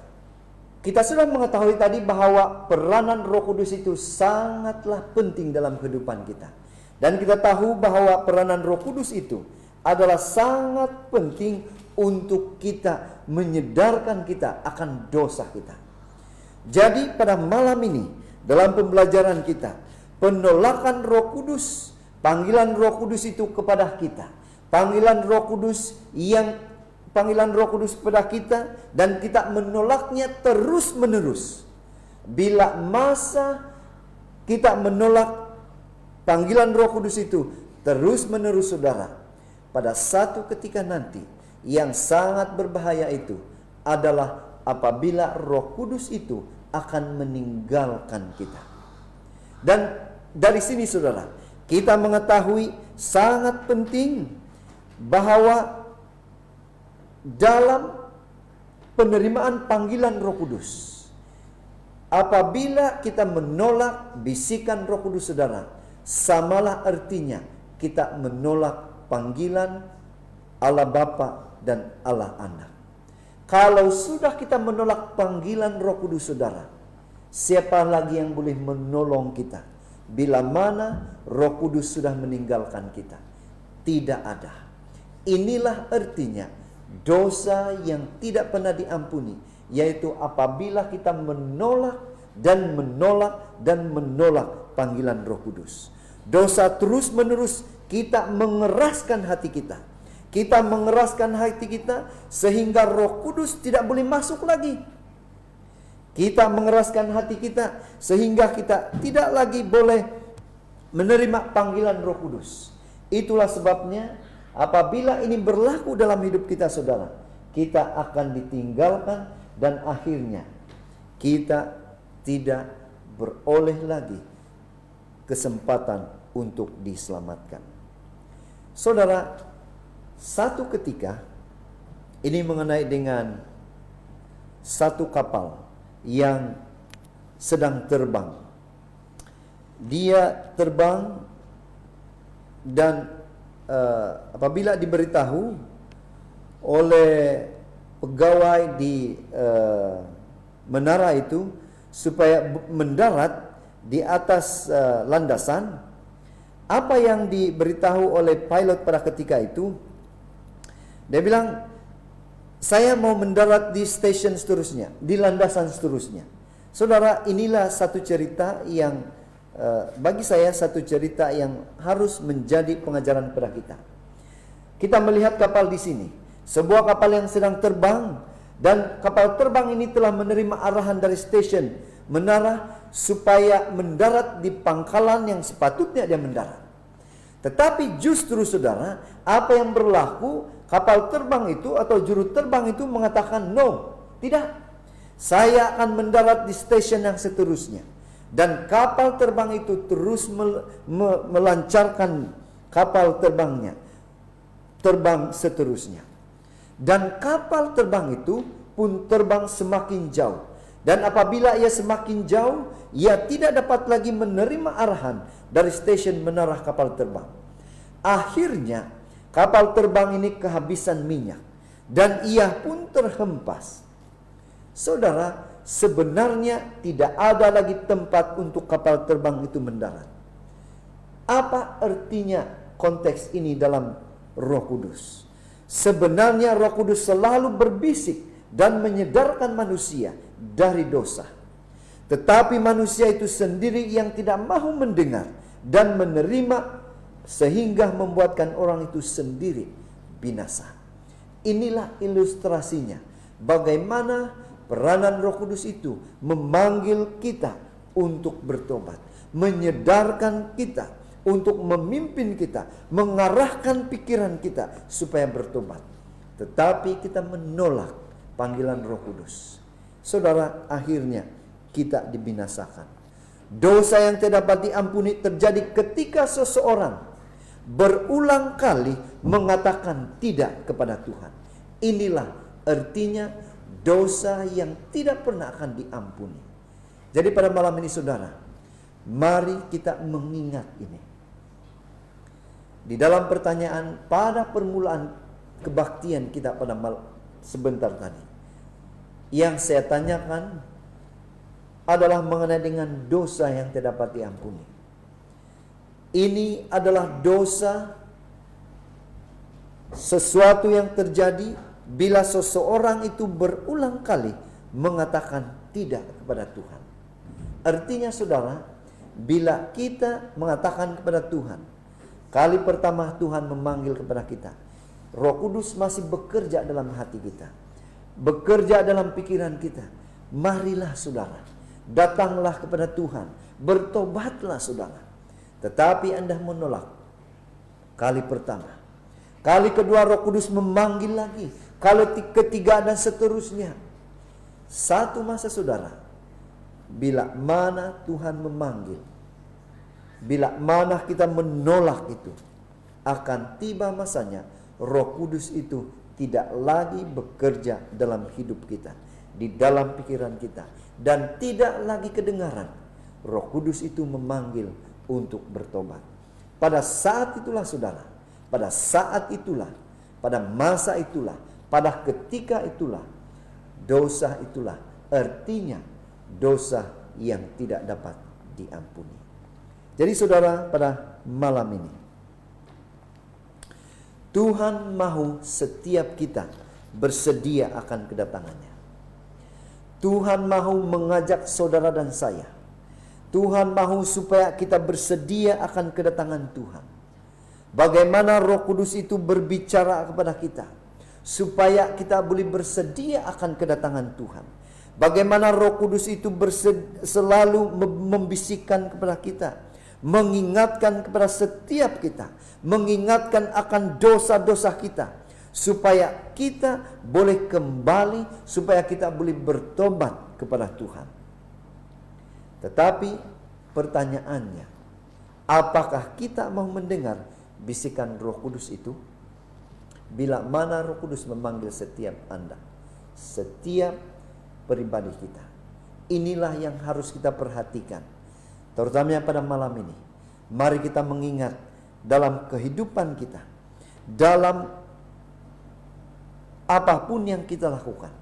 kita sudah mengetahui tadi bahwa peranan Roh Kudus itu sangatlah penting dalam kehidupan kita. Dan kita tahu bahwa peranan Roh Kudus itu adalah sangat penting untuk kita menyedarkan kita akan dosa kita. Jadi pada malam ini dalam pembelajaran kita, penolakan Roh Kudus, panggilan Roh Kudus itu kepada kita. Panggilan Roh Kudus kepada kita dan kita menolaknya terus-menerus. Bila masa kita menolak panggilan Roh Kudus itu terus-menerus saudara, pada satu ketika nanti yang sangat berbahaya itu adalah apabila Roh Kudus itu akan meninggalkan kita. Dan dari sini saudara, kita mengetahui sangat penting bahwa dalam penerimaan panggilan Roh Kudus, apabila kita menolak bisikan Roh Kudus saudara, samalah artinya kita menolak panggilan Allah Bapa dan Allah Anak. Kalau sudah kita menolak panggilan Roh Kudus saudara, siapa lagi yang boleh menolong kita bila mana Roh Kudus sudah meninggalkan kita? Tidak ada. Inilah artinya dosa yang tidak pernah diampuni, yaitu apabila kita menolak dan menolak panggilan Roh Kudus. Dosa terus-menerus kita mengeraskan hati kita. Kita mengeraskan hati kita sehingga Roh Kudus tidak boleh masuk lagi. Kita mengeraskan hati kita sehingga kita tidak lagi boleh menerima panggilan Roh Kudus. Itulah sebabnya apabila ini berlaku dalam hidup kita saudara, kita akan ditinggalkan dan akhirnya kita tidak beroleh lagi kesempatan untuk diselamatkan. Saudara, satu ketika ini mengenai dengan satu kapal yang sedang terbang. Dia terbang dan apabila diberitahu oleh pegawai di menara itu supaya mendarat di atas landasan, apa yang diberitahu oleh pilot pada ketika itu, dia bilang, saya mau mendarat di stasiun seterusnya, di landasan seterusnya. Saudara, inilah satu cerita yang bagi saya satu cerita yang harus menjadi pengajaran pada kita. Kita melihat kapal di sini, sebuah kapal yang sedang terbang, dan kapal terbang ini telah menerima arahan dari stasiun menara supaya mendarat di pangkalan yang sepatutnya dia mendarat. Tetapi justru saudara, apa yang berlaku, kapal terbang itu atau juru terbang itu mengatakan no, tidak. Saya akan mendarat di stasiun yang seterusnya. Dan kapal terbang itu terus melancarkan kapal terbangnya, terbang seterusnya. Dan kapal terbang itu pun terbang semakin jauh. Dan apabila ia semakin jauh, ia tidak dapat lagi menerima arahan dari stesen menara kapal terbang. Akhirnya, kapal terbang ini kehabisan minyak dan ia pun terhempas. Saudara, sebenarnya tidak ada lagi tempat untuk kapal terbang itu mendarat. Apa artinya konteks ini dalam Roh Kudus? Sebenarnya Roh Kudus selalu berbisik dan menyedarkan manusia dari dosa. Tetapi manusia itu sendiri yang tidak mahu mendengar dan menerima, sehingga membuatkan orang itu sendiri binasa. Inilah ilustrasinya bagaimana peranan Roh Kudus itu memanggil kita untuk bertobat, menyedarkan kita, untuk memimpin kita, mengarahkan pikiran kita supaya bertobat. Tetapi kita menolak panggilan Roh Kudus. Saudara, akhirnya kita dibinasakan. Dosa yang tidak dapat diampuni terjadi ketika seseorang berulang kali mengatakan tidak kepada Tuhan. Inilah artinya dosa yang tidak pernah akan diampuni. Jadi pada malam ini saudara, mari kita mengingat ini. Di dalam pertanyaan pada permulaan kebaktian kita pada sebentar tadi, yang saya tanyakan adalah mengenai dengan dosa yang tidak dapat diampuni. Ini adalah dosa, sesuatu yang terjadi bila seseorang itu berulang kali mengatakan tidak kepada Tuhan. Artinya saudara, bila kita mengatakan kepada Tuhan, kali pertama Tuhan memanggil kepada kita, Roh Kudus masih bekerja dalam hati kita, bekerja dalam pikiran kita. Marilah saudara, datanglah kepada Tuhan, bertobatlah saudara. Tetapi Anda menolak kali pertama, kali kedua Roh Kudus memanggil lagi, kali ketiga dan seterusnya. Satu masa saudara, bila mana Tuhan memanggil, bila mana kita menolak itu, akan tiba masanya Roh Kudus itu tidak lagi bekerja dalam hidup kita, di dalam pikiran kita, dan tidak lagi kedengaran. Roh Kudus itu memanggil untuk bertobat. Pada saat itulah saudara, pada saat itulah, pada masa itulah, pada ketika itulah, dosa itulah artinya dosa yang tidak dapat diampuni. Jadi saudara, pada malam ini Tuhan mahu setiap kita bersedia akan kedatangannya. Tuhan mahu mengajak saudara dan saya. Tuhan mahu supaya kita bersedia akan kedatangan Tuhan. Bagaimana Roh Kudus itu berbicara kepada kita supaya kita boleh bersedia akan kedatangan Tuhan. Bagaimana Roh Kudus itu selalu membisikkan kepada kita, mengingatkan kepada setiap kita, mengingatkan akan dosa-dosa kita, supaya kita boleh kembali, supaya kita boleh bertobat kepada Tuhan. Tetapi pertanyaannya, apakah kita mau mendengar bisikan Roh Kudus itu? Bila mana Roh Kudus memanggil setiap Anda, setiap pribadi kita. Inilah yang harus kita perhatikan, terutama pada malam ini. Mari kita mengingat dalam kehidupan kita, dalam apapun yang kita lakukan,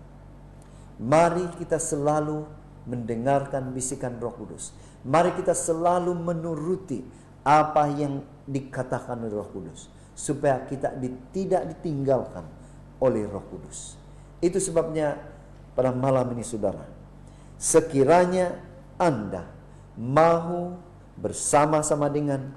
mari kita selalu mendengarkan bisikan Roh Kudus. Mari kita selalu menuruti apa yang dikatakan oleh Roh Kudus, supaya kita tidak ditinggalkan oleh Roh Kudus. Itu sebabnya pada malam ini saudara, sekiranya Anda mahu bersama-sama dengan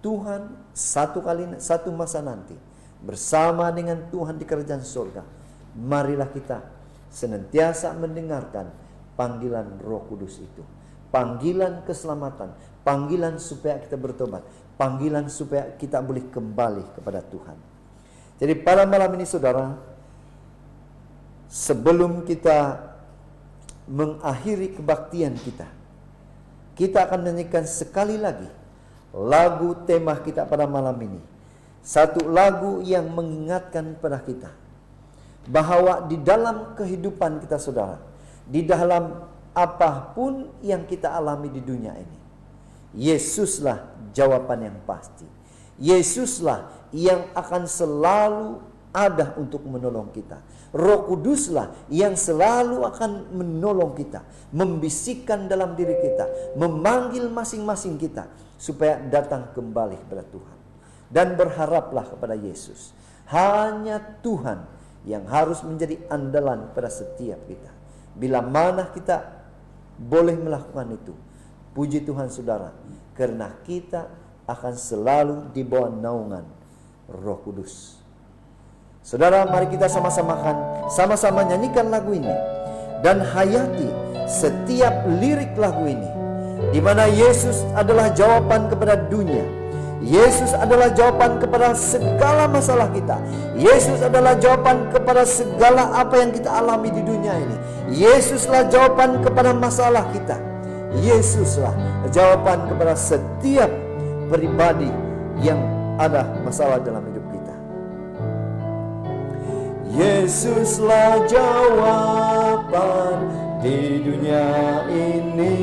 Tuhan satu masa nanti, bersama dengan Tuhan di kerajaan surga, marilah kita senantiasa mendengarkan panggilan Roh Kudus itu, panggilan keselamatan, panggilan supaya kita bertobat, panggilan supaya kita boleh kembali kepada Tuhan. Jadi pada malam ini saudara, sebelum kita mengakhiri kebaktian kita, kita akan menyanyikan sekali lagi lagu tema kita pada malam ini. Satu lagu yang mengingatkan pada kita bahwa di dalam kehidupan kita saudara, di dalam apapun yang kita alami di dunia ini, Yesuslah jawaban yang pasti. Yesuslah yang akan selalu ada untuk menolong kita. Roh Kuduslah yang selalu akan menolong kita, membisikkan dalam diri kita, memanggil masing-masing kita supaya datang kembali kepada Tuhan. Dan berharaplah kepada Yesus. Hanya Tuhan yang harus menjadi andalan pada setiap kita. Bila mana kita boleh melakukan itu, puji Tuhan saudara, karena kita akan selalu di bawah naungan Roh Kudus. Saudara, mari kita sama-sama nyanyikan lagu ini dan hayati setiap lirik lagu ini, di mana Yesus adalah jawaban kepada dunia. Yesus adalah jawaban kepada segala masalah kita. Yesus adalah jawaban kepada segala apa yang kita alami di dunia ini. Yesuslah jawaban kepada masalah kita. Yesuslah jawaban kepada setiap pribadi yang ada masalah dalam hidup kita. Yesuslah jawaban di dunia ini.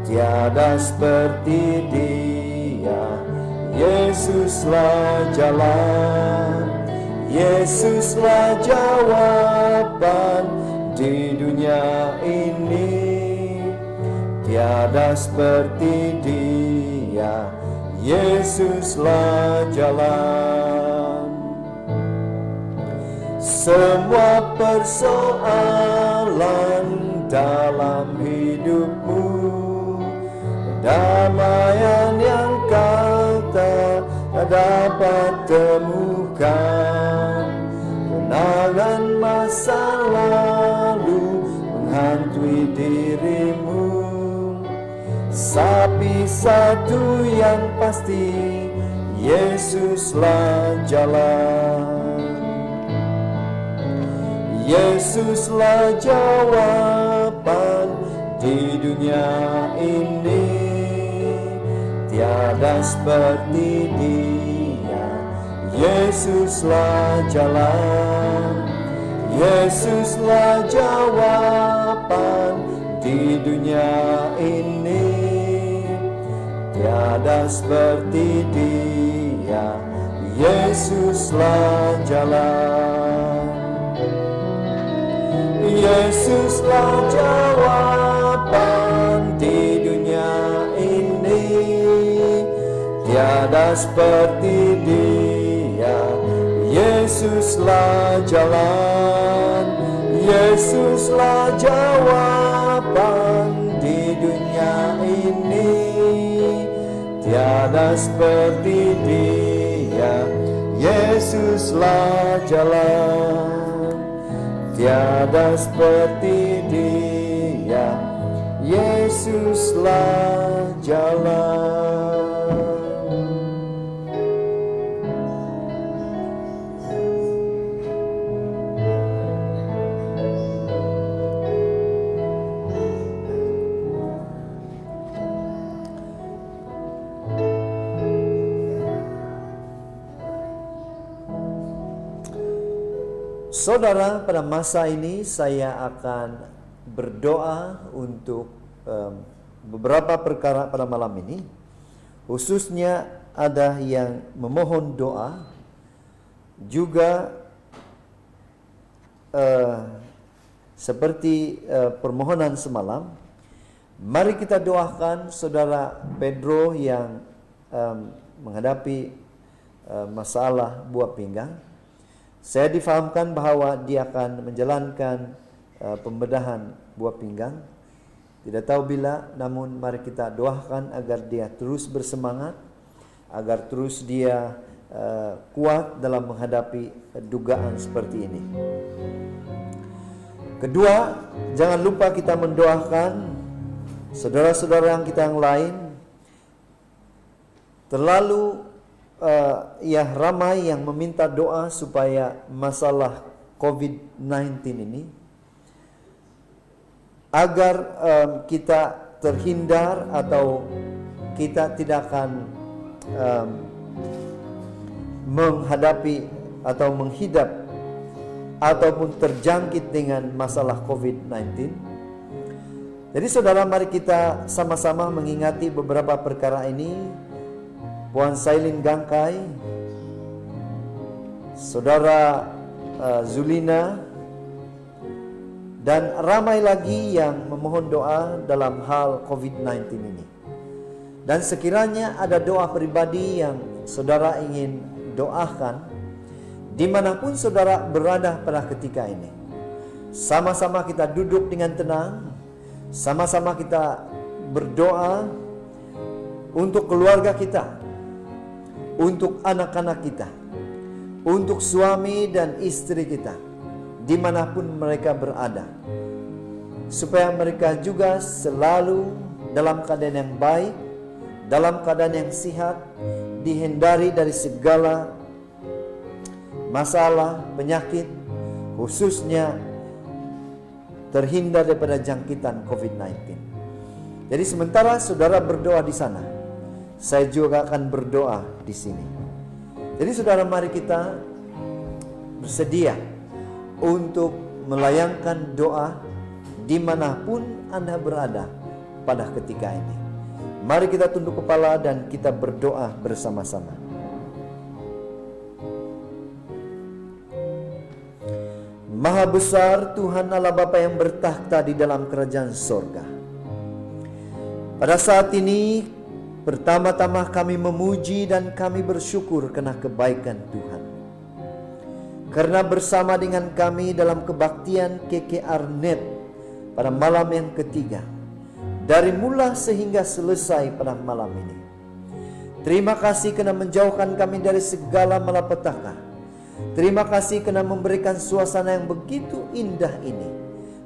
Tiada seperti Dia. Yesuslah jalan. Yesuslah jawaban di dunia ini. Tiada seperti Dia. Yesuslah jalan. Semua persoalan dalam hidupmu, damaian yang kau tak dapat temukan, kenangan masa lalu menghantui dirimu. Tapi satu yang pasti, Yesuslah jalan. Yesuslah jawaban di dunia ini. Tiada seperti Dia. Yesuslah jalan. Yesuslah jawaban di dunia ini. Tiada seperti Dia. Yesuslah jalan. Yesuslah jawaban di dunia ini. Tiada seperti Dia. Yesuslah jalan. Yesuslah jawaban di dunia ini. Tiada seperti Dia. Yesuslah jalan. Tiada seperti Dia. Yesuslah jalan. Saudara, pada masa ini saya akan berdoa untuk beberapa perkara pada malam ini. Khususnya ada yang memohon doa, juga seperti permohonan semalam. Mari kita doakan saudara Pedro yang menghadapi masalah buah pinggang. Saya difahamkan bahwa dia akan menjalankan pembedahan buah pinggang. Tidak tahu bila, namun mari kita doakan agar dia terus bersemangat, agar terus dia kuat dalam menghadapi dugaan seperti ini. Kedua, jangan lupa kita mendoakan saudara-saudara kita yang lain. Terlalu ramai yang meminta doa supaya masalah COVID-19 ini agar kita terhindar atau kita tidak akan menghadapi atau menghidap ataupun terjangkit dengan masalah COVID-19. Jadi saudara, mari kita sama-sama mengingati beberapa perkara ini. Puan Sailin Gangkai, Saudara Zulina, dan ramai lagi yang memohon doa dalam hal COVID-19 ini. Dan sekiranya ada doa pribadi yang saudara ingin doakan, dimanapun saudara berada pada ketika ini, sama-sama kita duduk dengan tenang, sama-sama kita berdoa untuk keluarga kita, untuk anak-anak kita, untuk suami dan istri kita, dimanapun mereka berada, supaya mereka juga selalu dalam keadaan yang baik, dalam keadaan yang sehat, dihindari dari segala masalah, penyakit, khususnya terhindar daripada jangkitan COVID-19. Jadi sementara saudara berdoa di sana, saya juga akan berdoa di sini. Jadi saudara, mari kita bersedia untuk melayangkan doa dimanapun Anda berada pada ketika ini. Mari kita tunduk kepala dan kita berdoa bersama-sama. Maha besar Tuhan Allah Bapa yang bertakhta di dalam kerajaan sorga, pada saat ini pertama-tama kami memuji dan kami bersyukur karena kebaikan Tuhan. Karena bersama dengan kami dalam kebaktian KKR Net pada malam yang ketiga, dari mula sehingga selesai pada malam ini. Terima kasih karena menjauhkan kami dari segala malapetaka. Terima kasih karena memberikan suasana yang begitu indah ini,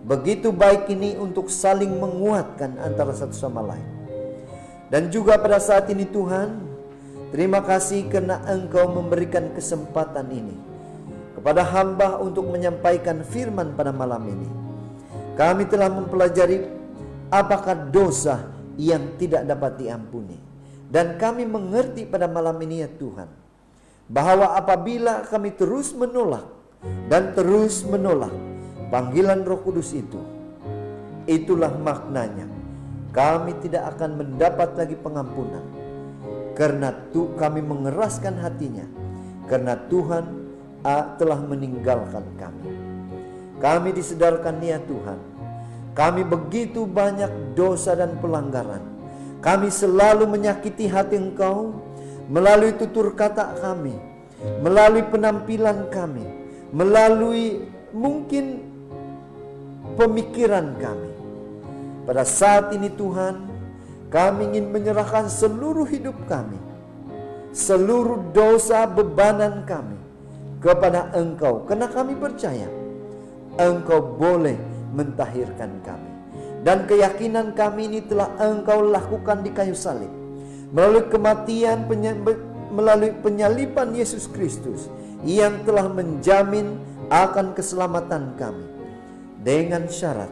begitu baik ini untuk saling menguatkan antara satu sama lain. Dan juga pada saat ini Tuhan, terima kasih karena Engkau memberikan kesempatan ini kepada hamba untuk menyampaikan firman pada malam ini. Kami telah mempelajari apakah dosa yang tidak dapat diampuni. Dan kami mengerti pada malam ini ya Tuhan, bahwa apabila kami terus menolak dan terus menolak panggilan Roh Kudus itu, itulah maknanya kami tidak akan mendapat lagi pengampunan. Karena kami mengeraskan hatinya, karena Tuhan telah meninggalkan kami. Kami disedarkan ya Tuhan, kami begitu banyak dosa dan pelanggaran. Kami selalu menyakiti hati Engkau melalui tutur kata kami, melalui penampilan kami, melalui mungkin pemikiran kami. Pada saat ini Tuhan, kami ingin menyerahkan seluruh hidup kami, seluruh dosa bebanan kami kepada Engkau. Karena kami percaya Engkau boleh mentahirkan kami. Dan keyakinan kami ini telah Engkau lakukan di kayu salib. Melalui kematian, melalui penyaliban Yesus Kristus yang telah menjamin akan keselamatan kami. Dengan syarat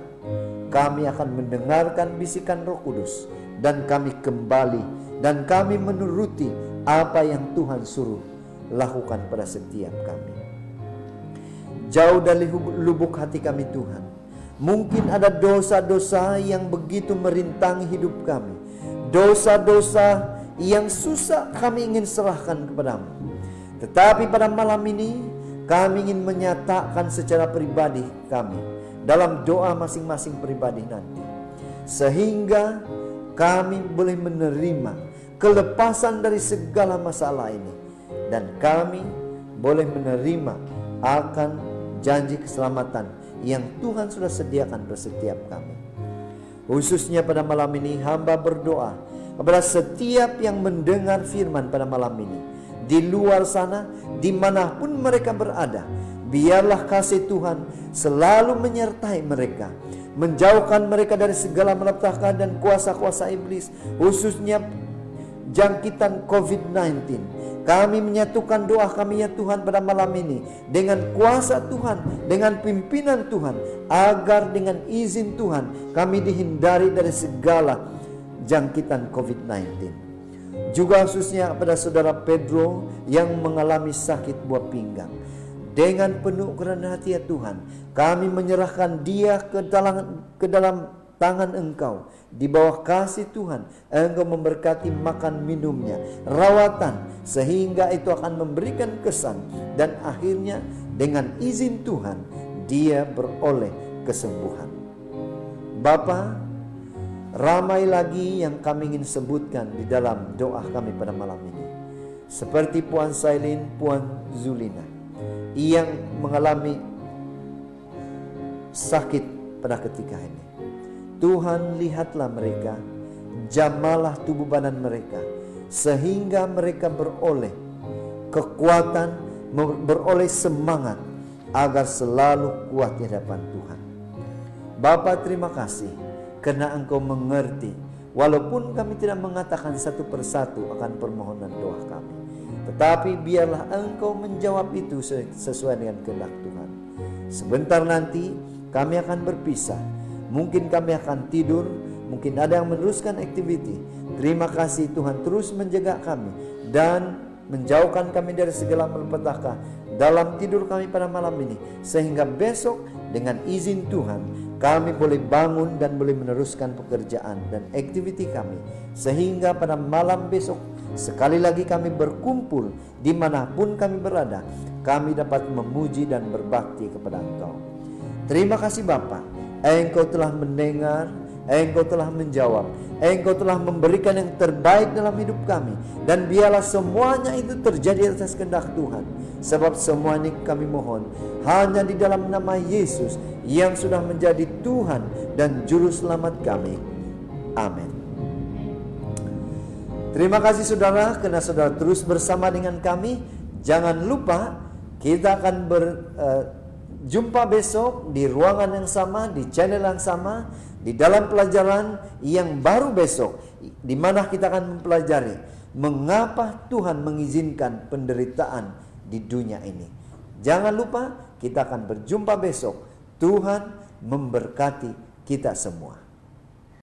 kami akan mendengarkan bisikan Roh Kudus, dan kami kembali dan kami menuruti apa yang Tuhan suruh lakukan pada setiap kami. Jauh dari lubuk hati kami Tuhan, mungkin ada dosa-dosa yang begitu merintangi hidup kami, dosa-dosa yang susah kami ingin serahkan kepadamu. Tetapi pada malam ini kami ingin menyatakan secara pribadi kami dalam doa masing-masing pribadi nanti, sehingga kami boleh menerima kelepasan dari segala masalah ini, dan kami boleh menerima akan janji keselamatan yang Tuhan sudah sediakan untuk setiap kami. Khususnya pada malam ini hamba berdoa kepada setiap yang mendengar firman pada malam ini, di luar sana, dimanapun mereka berada. Biarlah kasih Tuhan selalu menyertai mereka, menjauhkan mereka dari segala malapetaka dan kuasa-kuasa iblis, khususnya jangkitan COVID-19. Kami menyatukan doa kami ya Tuhan pada malam ini dengan kuasa Tuhan, dengan pimpinan Tuhan, agar dengan izin Tuhan kami dihindari dari segala jangkitan COVID-19. Juga khususnya pada saudara Pedro yang mengalami sakit buah pinggang. Dengan penuh kerendahan hati ya Tuhan, kami menyerahkan dia ke dalam tangan Engkau, di bawah kasih Tuhan, Engkau memberkati makan minumnya, rawatan, sehingga itu akan memberikan kesan, dan akhirnya dengan izin Tuhan, dia beroleh kesembuhan. Bapa, ramai lagi yang kami ingin sebutkan di dalam doa kami pada malam ini. Seperti Puan Sailin, Puan Zulina, yang mengalami sakit pada ketika ini. Tuhan, lihatlah mereka, jamalah tubuh badan mereka, sehingga mereka beroleh kekuatan, beroleh semangat, agar selalu kuat di hadapan Tuhan. Bapa, terima kasih, karena Engkau mengerti, walaupun kami tidak mengatakan satu persatu akan permohonan doa kami, tetapi biarlah Engkau menjawab itu sesuai dengan kehendak Tuhan. Sebentar nanti kami akan berpisah. Mungkin kami akan tidur, mungkin ada yang meneruskan aktiviti. Terima kasih Tuhan, terus menjaga kami dan menjauhkan kami dari segala malapetaka dalam tidur kami pada malam ini, sehingga besok dengan izin Tuhan kami boleh bangun dan boleh meneruskan pekerjaan dan aktiviti kami, sehingga pada malam besok sekali lagi kami berkumpul dimanapun kami berada, kami dapat memuji dan berbakti kepada Engkau. Terima kasih Bapa, Engkau telah mendengar, Engkau telah menjawab, Engkau telah memberikan yang terbaik dalam hidup kami, dan biarlah semuanya itu terjadi atas kehendak Tuhan. Sebab semua ini kami mohon hanya di dalam nama Yesus yang sudah menjadi Tuhan dan Juru Selamat kami. Amin. Terima kasih saudara, karena saudara terus bersama dengan kami. Jangan lupa kita akan berjumpa besok di ruangan yang sama, di channel yang sama, di dalam pelajaran yang baru besok, di mana kita akan mempelajari mengapa Tuhan mengizinkan penderitaan di dunia ini. Jangan lupa, kita akan berjumpa besok. Tuhan memberkati kita semua.